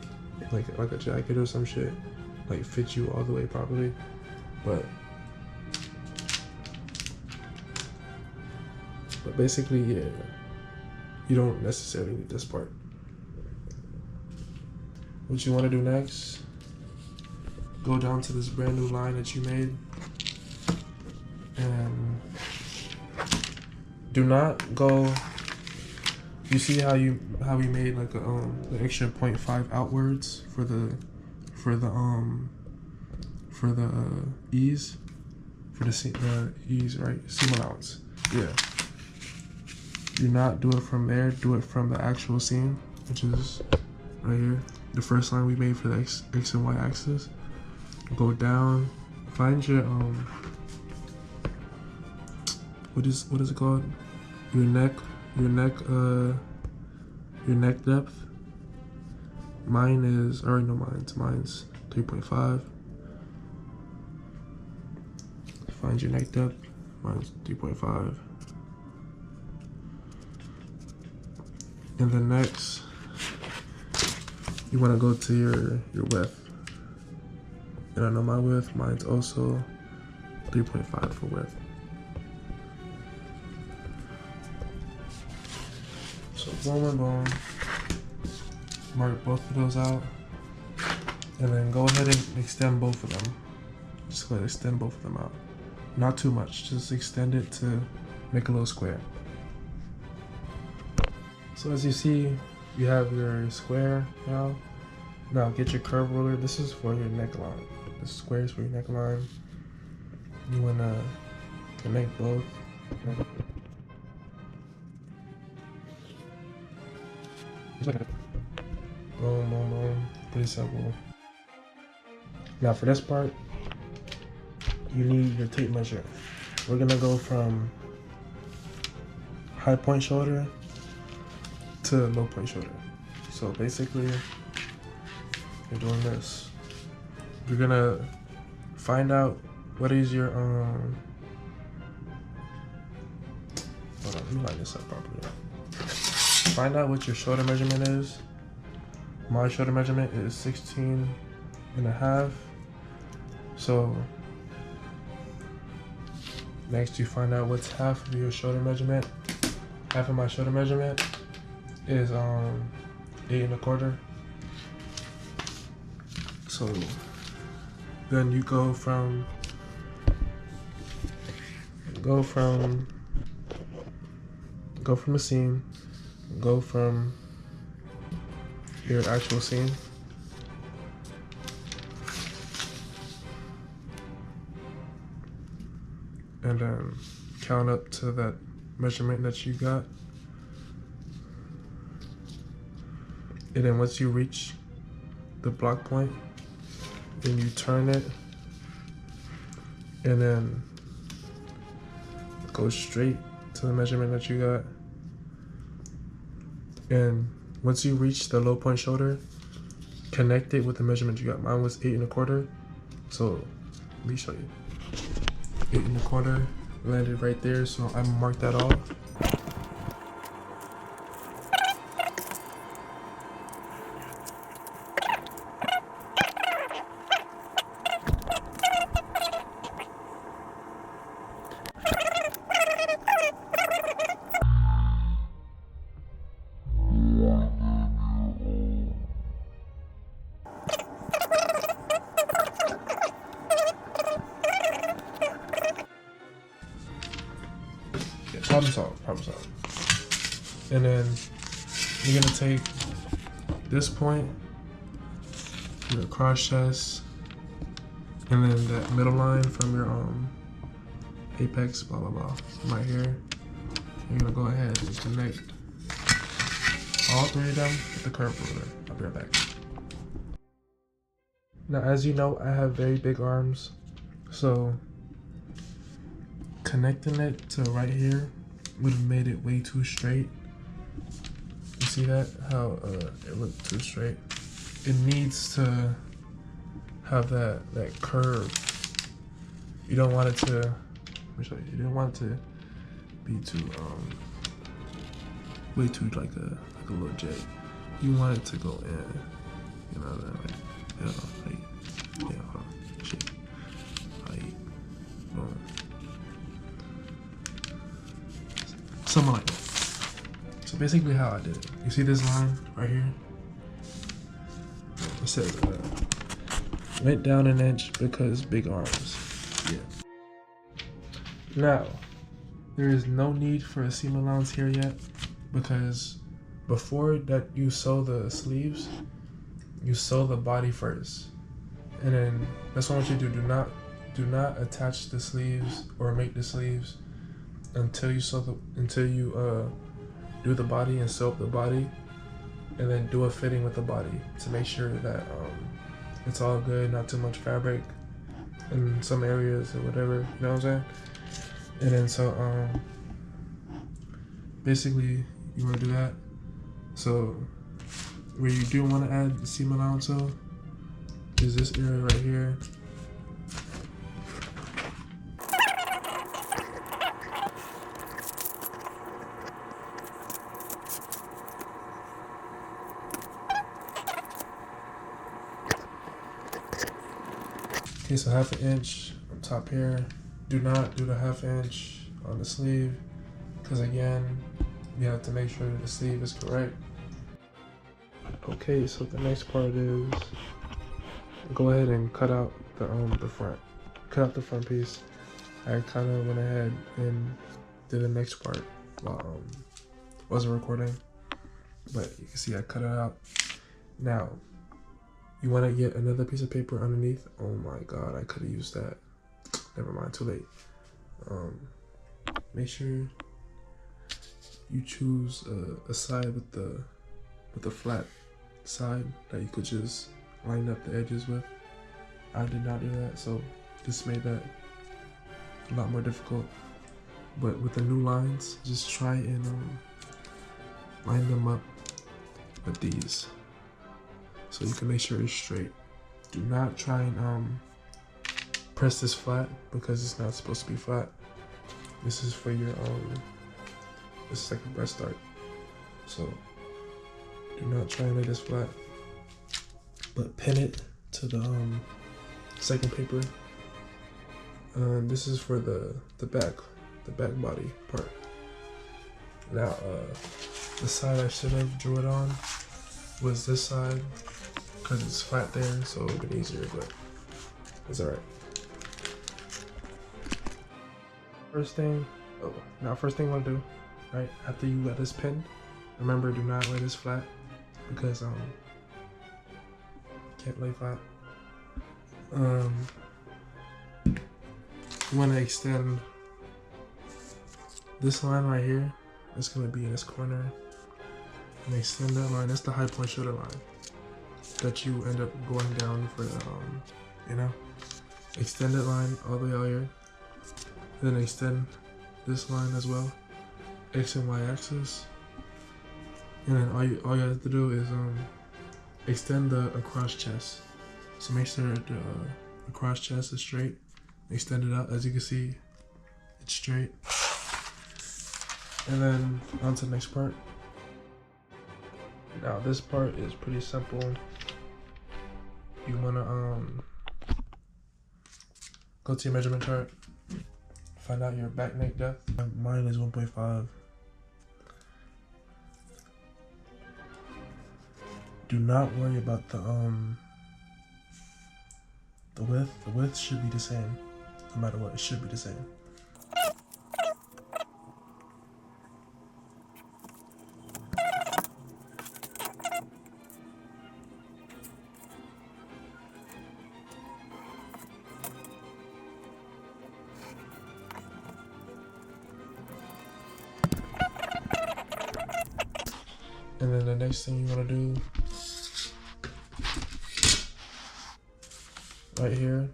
Speaker 1: like a jacket or some shit, like fit you all the way properly. But basically, yeah, you don't necessarily need this part. What you want to do next, go down to this brand new line that you made, and do not go. You see how we made like the extra 0.5 outwards for the ease, for the ease, right? Seam allowance. Yeah. Do not do it from there. Do it from the actual seam, which is right here. The first line we made for the X and Y axis. Go down. Find your what is it called? Your neck depth. Mine is, I already know mine's 3.5. Find your neck depth. Mine's 3.5. And then next, you want to go to your width. And I know my width, mine's also 3.5 for width. So boom and boom, mark both of those out, and then go ahead and extend both of them. Just go ahead and extend both of them out. Not too much, just extend it to make a little square. So as you see, you have your square now. Now get your curve ruler. This is for your neckline. The square is for your neckline. You wanna connect both. Boom, boom, boom. Pretty simple. Now for this part, you need your tape measure. We're gonna go from high point shoulder to low point shoulder. So basically, you're doing this. You're gonna find out what is your hold on, let me line this up properly. Find out what your shoulder measurement is. My shoulder measurement is 16.5. So next you find out what's half of your shoulder measurement. Half of my shoulder measurement is 8.25. So then you go from the seam, go from your actual seam, and then count up to that measurement that you got. And then once you reach the block point, then you turn it and then go straight to the measurement that you got. And once you reach the low point shoulder, connect it with the measurement you got. Mine was 8.25. So let me show you. 8.25 landed right there. So I'm gonna mark that off. Problem solved. Problem solved. And then you're gonna take this point, your cross chest, and then that middle line from your apex, blah blah blah, right here. You're gonna go ahead and connect all three of them with the curve ruler. I'll be right back. Now, as you know, I have very big arms, so connecting it to right here would have made it way too straight. You see that? How it looked too straight. It needs to have that curve. You don't want it to, let me show you. You don't want it to be too way too like a little J. You want it to go in, you know, like, you know, like, yeah, hold on, shit, like, boom, something like that. So basically, how I did it. You see this line right here? It says went down an inch because big arms. Yeah. Now, there is no need for a seam allowance here yet, because before that you sew the sleeves, you sew the body first, and then that's what I want you to do. Do not attach the sleeves or make the sleeves until you do the body and sew up the body, and then do a fitting with the body to make sure that it's all good, not too much fabric in some areas or whatever, you know what I'm saying? And then so basically you want to do that. So where you do want to add the seam allowance though is this area right here. Okay, so 1/2 inch on top here. Do not do the 1/2 inch on the sleeve, because again, you have to make sure that the sleeve is correct. Okay, so the next part is go ahead and cut out the front. Cut out the front piece. I kind of went ahead and did the next part while wasn't recording, but you can see I cut it out. Now, you want to get another piece of paper underneath. Oh my god, I could have used that. Never mind, too late. Make sure you choose a side with the flat side that you could just line up the edges with. I did not do that, so this made that a lot more difficult. But with the new lines, just try and line them up with these, so you can make sure it's straight. Do not try and press this flat, because it's not supposed to be flat. This is for your this is like a breast dart. So do not try and lay this flat, but pin it to the second paper. This is for the back body part. Now the side I should have drew it on was this side, because it's flat there, so it would have been easier, but it's alright. First thing you want to do, right after you let this pinned, remember, do not lay this flat, because can't lay flat. You want to extend this line right here. It's going to be in this corner, and extend that line. That's the high point shoulder line that you end up going down for the you know, extend that line all the way out here. Then extend this line as well, X and Y axis, and then all you have to do is extend the across chest. So make sure that the across chest is straight. Extend it out. As you can see, it's straight. And then on to the next part. Now this part is pretty simple. You wanna go to your measurement chart. Find out your back neck depth. Mine is 1.5. Do not worry about the width. The width should be the same. No matter what, it should be the same. And then the next thing you want to do, right here,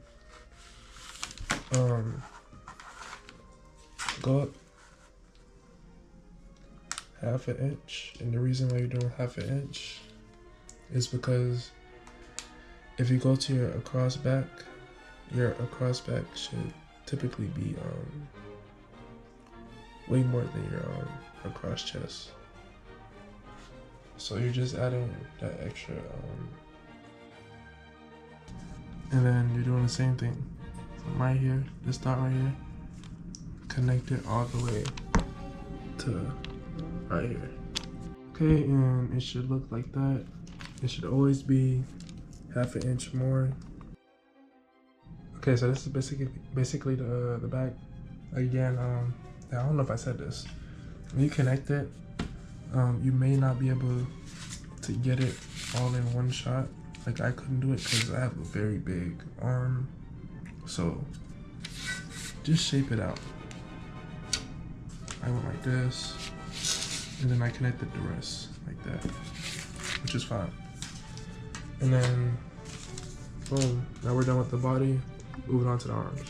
Speaker 1: go up half an inch. And the reason why you're doing half an inch is because if you go to your across back should typically be way more than your across chest. So you're just adding that extra and then you're doing the same thing from right here, this dot right here, connect it all the way to right here. Okay, and it should look like that. It should always be half an inch more. Okay, so this is basically the back. Again, I don't know if I said this. When you connect it, you may not be able to get it all in one shot. Like I couldn't do it because I have a very big arm. So just shape it out. I went like this, and then I connected the rest like that, which is fine. And then, boom, now we're done with the body, moving on to the arms.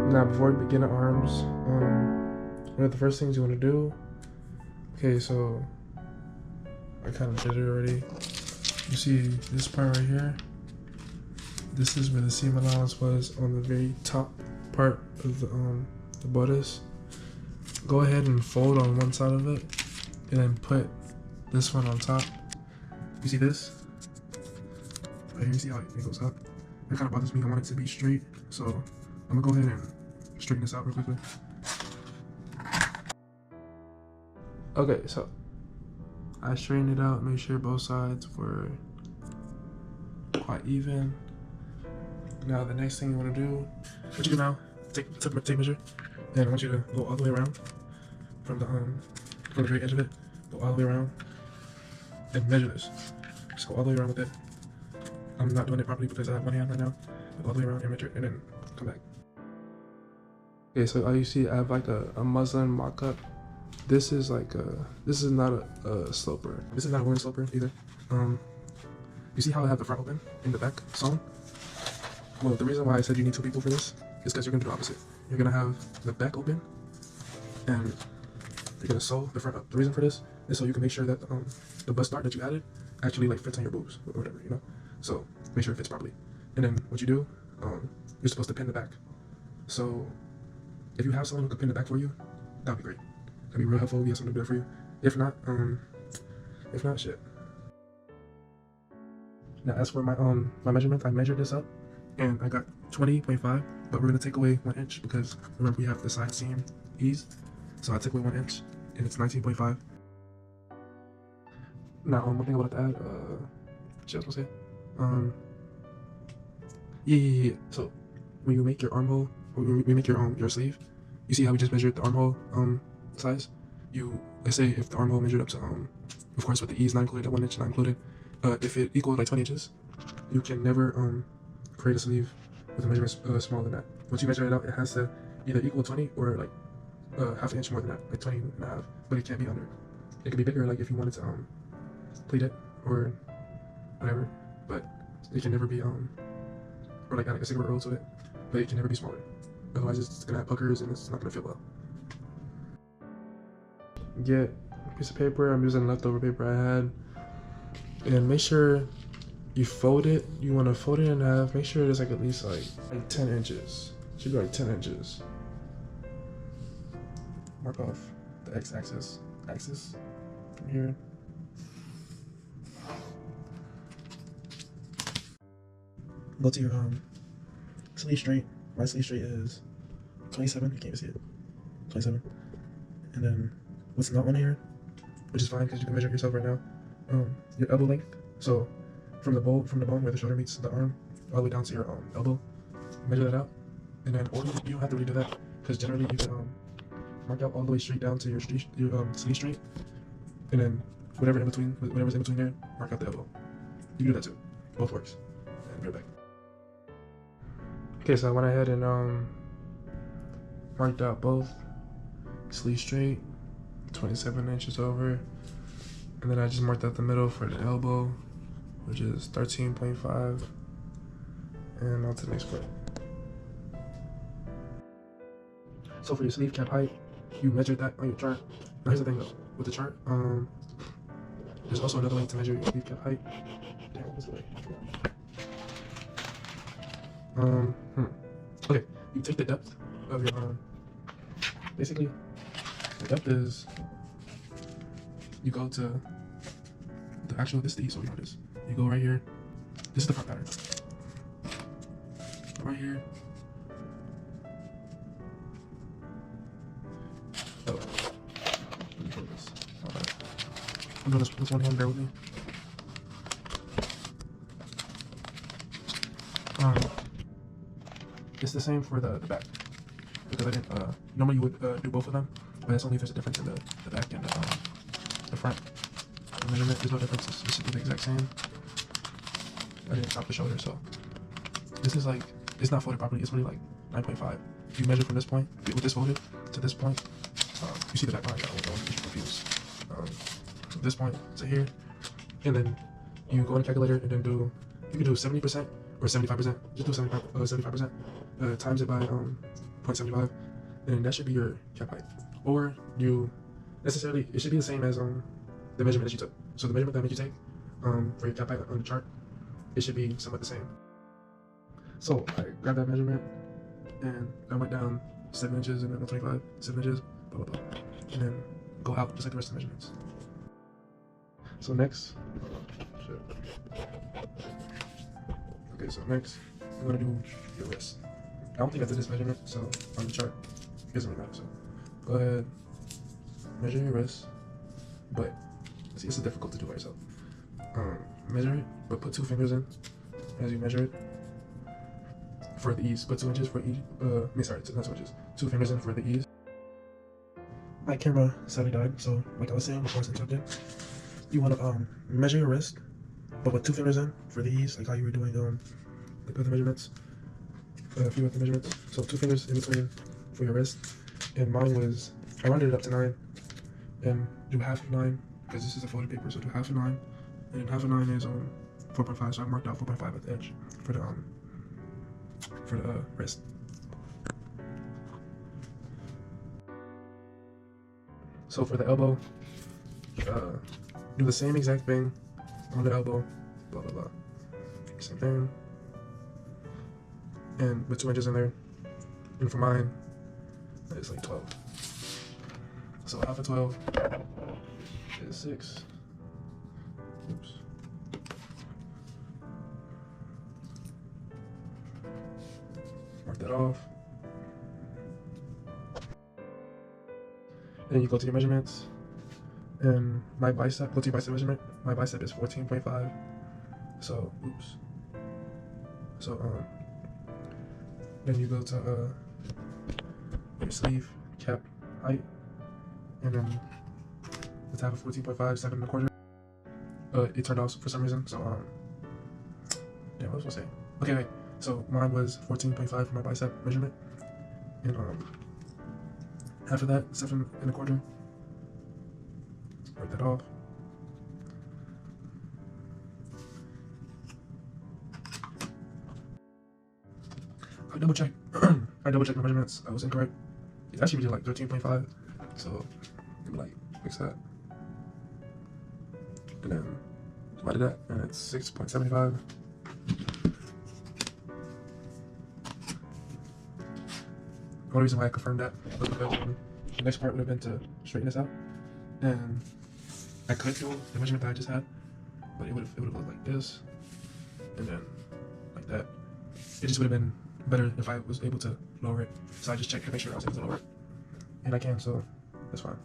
Speaker 1: Now, before we begin the arms, one of the first things you want to do, okay, so I kind of did it already. You see this part right here? This is where the seam allowance was on the very top part of the bodice. Go ahead and fold on one side of it, and then put this one on top. You see this? Right here, you see how it goes up? That kind of bothers me. I want it to be straight, so I'm gonna go ahead and straighten this out real quickly. Okay, so I straightened it out, made sure both sides were quite even. Now the next thing you want to do, what you do now, take measure, and I want you to go all the way around from the very edge of it, go all the way around and measure this. Just go all the way around with it. I'm not doing it properly because I have one hand right now. Go all the way around and measure it, and then come back. Okay, so all you see, I have like a muslin mock-up. This is like this is not a sloper. This is not a women's sloper either. You see how I have the front open and the back sewn? Well, the reason why I said you need two people for this is because you're gonna do the opposite. You're gonna have the back open and you're gonna sew the front up. The reason for this is so you can make sure that the bust dart that you added actually like fits on your boobs or whatever, you know? So make sure it fits properly. And then what you do, you're supposed to pin the back. So if you have someone who can pin the back for you, that would be great. That'd be real helpful if you have someone to do it for you. If not, shit. Now as for my measurement, I measured this up and I got 20.5, but we're gonna take away 1 inch because remember we have the side seam ease. So I took away 1 inch and it's 19.5. Now one thing I wanted to add, what I was gonna say? Yeah. So when you make your armhole, when you make your sleeve, you see how we just measured the armhole size? Let's say if the armhole measured up to of course with the ease not included, the 1 inch not included, if it equaled like 20 inches, you can never create a sleeve with a measurement smaller than that. Once you measure it out, it has to either equal 20 or like half an inch more than that, like 20 and a half, but it can't be under. It could be bigger, like if you wanted to pleat it or whatever, but it can never be or like add like a cigarette roll to it, but it can never be smaller. Otherwise it's gonna have puckers and it's not gonna feel well. Get a piece of paper. I'm using leftover paper I had, and make sure you fold it. You want to fold it in half. Make sure it's like at least like 10 inches. It should be like 10 inches. Mark off the x-axis from here. Go to your sleeve straight. My sleeve straight is 27. You can't even see it. 27. And then what's not on here, which is fine because you can measure it yourself right now. Your elbow length. So from the bone where the shoulder meets the arm, all the way down to your elbow. Measure that out. and then or you don't have to redo that because generally you can mark out all the way straight down to your sleeve straight, and then whatever's in between there, mark out the elbow. You can do that too. Both works. And be right back. Okay, so I went ahead and marked out both sleeve straight, 27 inches over, and then I just marked out the middle for the elbow, which is 13.5, and on to the next part. So for your sleeve cap height, you measured that on your chart. Now here's the thing though, with the chart, there's also another way to measure your sleeve cap height. Damn, what was the way? Okay, you take the depth of your arm. Basically, the depth is, you go to the actual, this is the east, so you know this. You go right here. This is the front pattern. Right here. Oh, let me put this. Alright. I'm doing this one hand, bear with me. It's the same for the back, because I didn't, normally you would do both of them, but that's only if there's a difference in the back and the front. The measurement, there's no difference, it's basically the exact same. I didn't chop the shoulder, so this is like, it's not folded properly, it's really like 9.5. If you measure from this point, with this folded, to this point, you see the back line, I don't get you confused. From this point to here, and then you go on the calculator and then do, you can do 70% or 75%, just do 75%, times it by 0.75, and that should be your cap height. Or you necessarily, it should be the same as the measurement that you took. So the measurement that you take for your cap height on the chart, it should be somewhat the same. So I grabbed that measurement and I went down 7 inches and then 25, 7 inches, blah blah blah, and then go out just like the rest of the measurements. So next, okay, so next I'm gonna do your wrist. I don't think I did this measurement, so on the chart, it doesn't really matter. So go ahead, measure your wrist, but see, this is difficult to do by yourself. Measure it, but put 2 fingers in as you measure it for the ease. Put 2 inches for each. Sorry, not 2 inches. 2 fingers in for the ease. My camera sadly died, so like I was saying before I was interrupted, you want to measure your wrist, but with 2 fingers in for the ease, like how you were doing like other measurements. A few other measurements. So 2 fingers in between for your wrist, and mine was, I rounded it up to 9, and do half of 9 because this is a folded paper. So do half of 9, and then half of 9 is 4.5. So I marked out 4.5 at the edge for the wrist. So for the elbow, do the same exact thing on the elbow, blah blah blah. Same thing. And with 2 inches in there. And for mine, it's like 12. So half of 12 is 6. Oops. Mark that off. Then you go to your measurements. And my bicep, go to your bicep measurement. My bicep is 14.5. So, oops. So, then you go to your sleeve cap height, and then the tab of 14.5, 7 1/4. It turned off for some reason. So damn, what was I supposed to say? Okay, wait. So mine was 14.5 for my bicep measurement, and half of that, 7 1/4. Write that off. I double checked. I double checked my measurements. I was incorrect. It's actually really like 13.5. So let me like fix that. And then divided that, and it's 6.75. The only reason why I confirmed that was because the next part would have been to straighten this out, and I could do the measurement that I just had, but it would have looked like this, and then like that. It just would have been better if I was able to lower it. So I just checked to make sure I was able to lower it, and I can, so that's fine.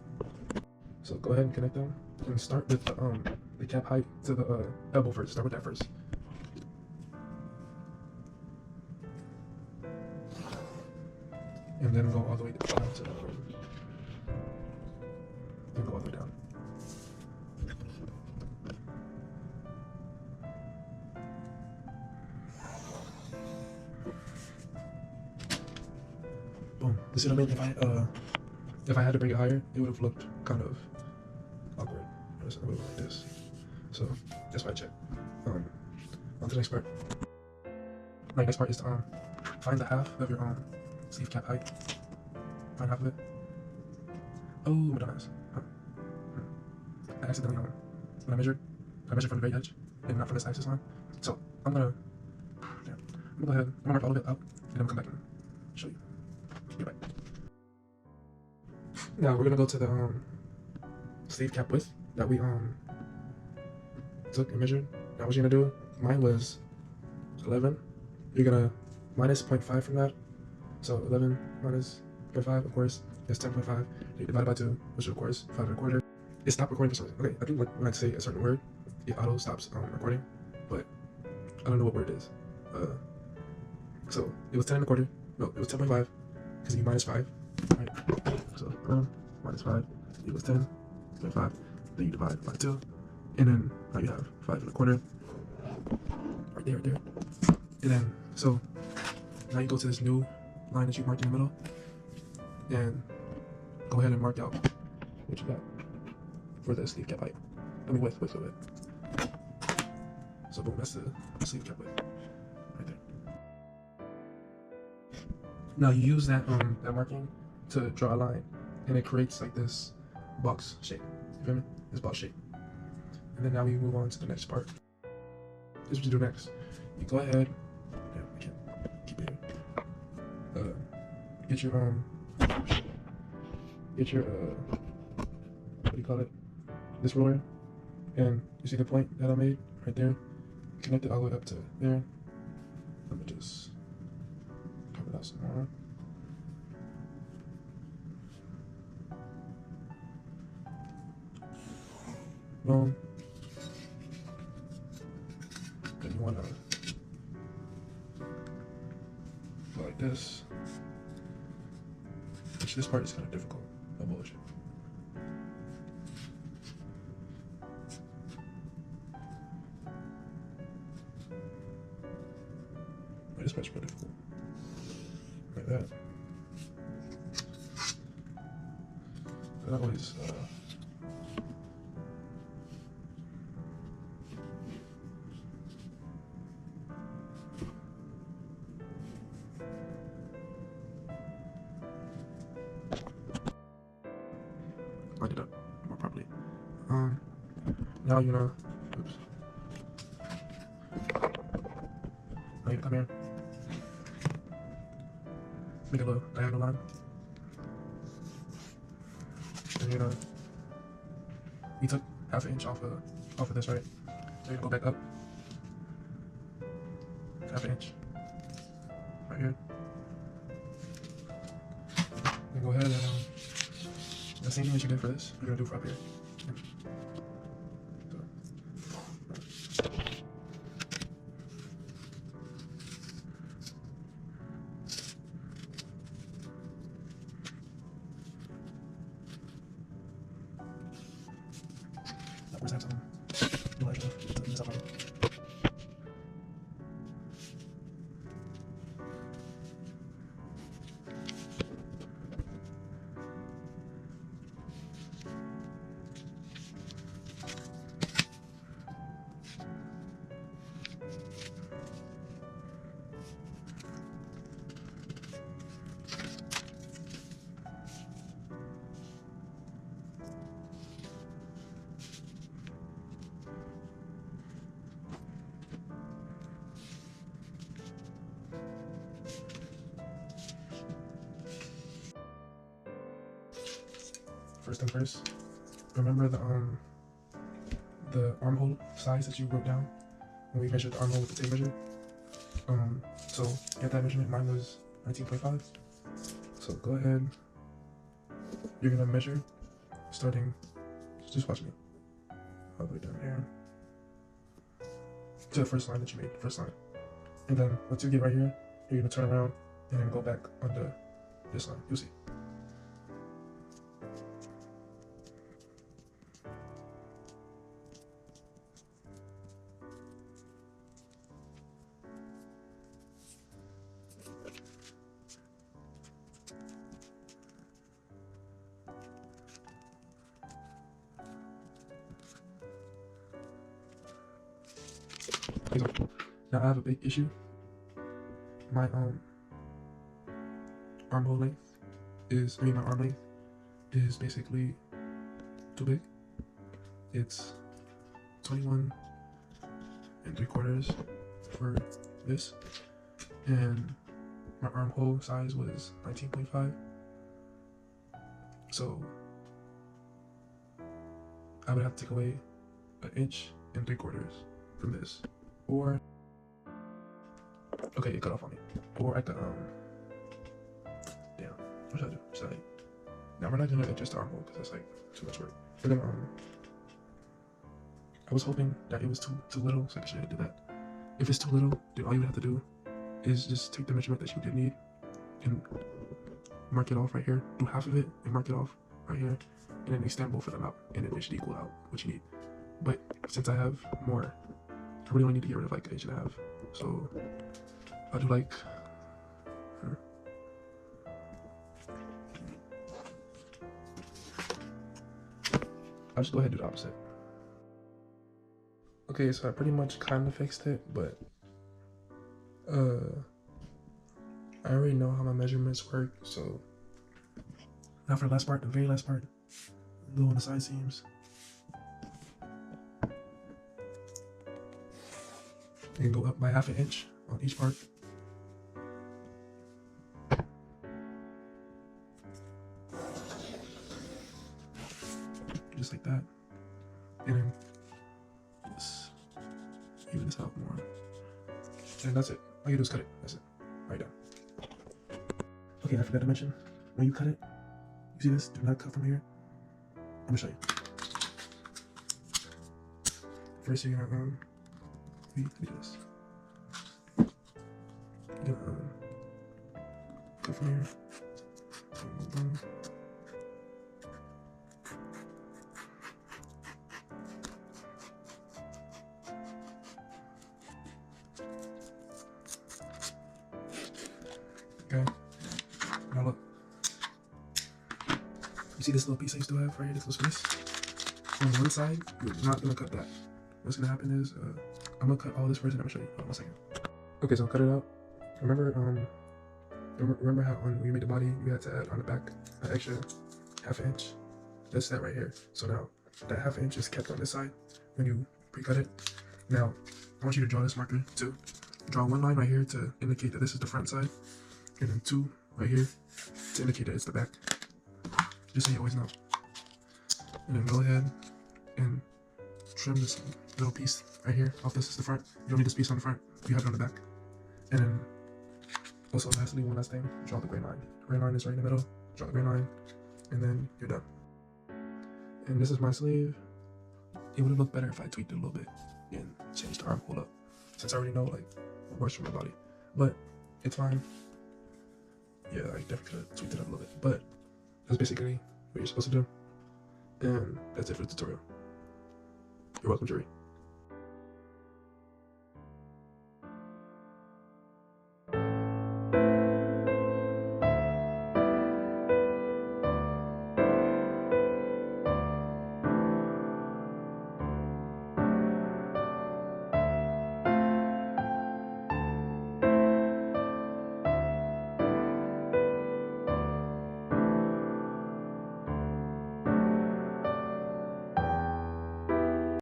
Speaker 1: So go ahead and connect them, and start with the cap height to the elbow first. Start with that first. and then go all the way down to then go all the way down. Boom. This is what I mean. If I had to bring it higher, it would have looked kind of awkward. It would have looked like this. So that's why I checked. On to the next part. My next part is to find the half of your sleeve cap height. Find half of it. Oh my dumbass. I accidentally when I measured from the very edge and not from this axis line. So I'm gonna go ahead. I'm gonna mark all of it out and then I'm gonna come back and show you. Be right back. Now we're gonna go to the sleeve cap width that we took and measured. Now what you're gonna do, mine was 11. You're gonna minus 0.5 from that. So 11 minus 0.5, of course, is 10.5. You divide it by 2, which is of course 5.25. It stopped recording for some reason. Okay, I think when I say a certain word, it auto stops recording, but I don't know what word it is. So it was 10.25. No, it was 10.5 because you minus 5. Right? So minus 5 equals 10.5. Then you divide by 2, and then now you have 5.25. Right there, right there. And then so now you go to this new line that you marked in the middle, and go ahead and mark out what you got for the sleeve cap height. I mean width of it. So boom, that's the sleeve cap width right there. Now you use that that marking to draw a line, and it creates like this box shape. You feel me? This box shape. And then now we move on to the next part. This is what you do next. You go ahead. Yeah, I can't keep it here. Get your what do you call it? This ruler, and you see the point that I made right there. Connect it all the way up to there. Let me just cover that some more. Boom. Then you want to go like this. Which this part is kind of difficult. No bullshit. This part's pretty difficult. Like that. But I always line it up more properly. Now you know. Oops. Now you come here. Make a little diagonal line. And you took half an inch off of this, right? So you're gonna go back up half an inch right here. Then go ahead and the same thing as you did for this, you're gonna do for up here. Where's that First thing first, remember the armhole size that you wrote down when we measured the armhole with the tape measure. So get that measurement. Mine was 19.5. So go ahead. You're gonna measure starting. Just watch me. All the way down here to the first line that you made. First line, and then once you get right here, you're gonna turn around and then go back on the this line. You'll see. Now I have a big issue. My armhole length my arm length is basically too big. It's 21 3/4 for this, and my armhole size was 19.5. So I would have to take away 1 3/4 from this, or okay, it cut off on me. Or I could damn, what should I do? Should I? Now we're not gonna adjust the armhole because that's like too much work. We're gonna I was hoping that it was too little, so I should do that. If it's too little, then all you would have to do is just take the measurement that you did need and mark it off right here. Do half of it and mark it off right here, and then extend both of them out, and then it should equal out what you need. But since I have more, I really only need to get rid of like 1.5 inches. So I'll do like I'll just go ahead and do the opposite. Okay, so I pretty much kind of fixed it, but I already know how my measurements work. So now for the last part, the very last part, go on the side seams. And go up by 1/2 inch on each part. Just like that. And then just even this out more. And that's it. All you do is cut it. That's it. Right down. Okay, I forgot to mention, when you cut it, you see this? Do not cut from here. I'm gonna show you. First you're gonna let me do this. You're gonna cut from here. Boom. Okay. Now look. You see this little piece I used to have right here, this little space? On one side, you're not gonna cut that. What's gonna happen is, I'm gonna cut all this first and I'm gonna show you. Hold on 1 second. Okay, so cut it out. Remember how when you made the body, you had to add on the back an extra 1/2 inch? That's that right here. So now, that 1/2 inch is kept on this side when you pre-cut it. Now, I want you to draw this marker too. Draw one line right here to indicate that this is the front side, and then 2 right here to indicate that it's the back. Just so you always know. And then go ahead and trim this little piece right here off. This is the front. You don't need this piece on the front. You have it on the back. And then also lastly, one last thing, draw the gray line. The gray line is right in the middle. Draw the gray line, and then you're done. And this is my sleeve. It would have looked better if I tweaked it a little bit and changed the armhole up, since I already know like what works for my body. But it's fine. Yeah, I definitely could have tweaked it up a little bit, but that's basically what you're supposed to do. And that's it for the tutorial. You're welcome, Jarrie.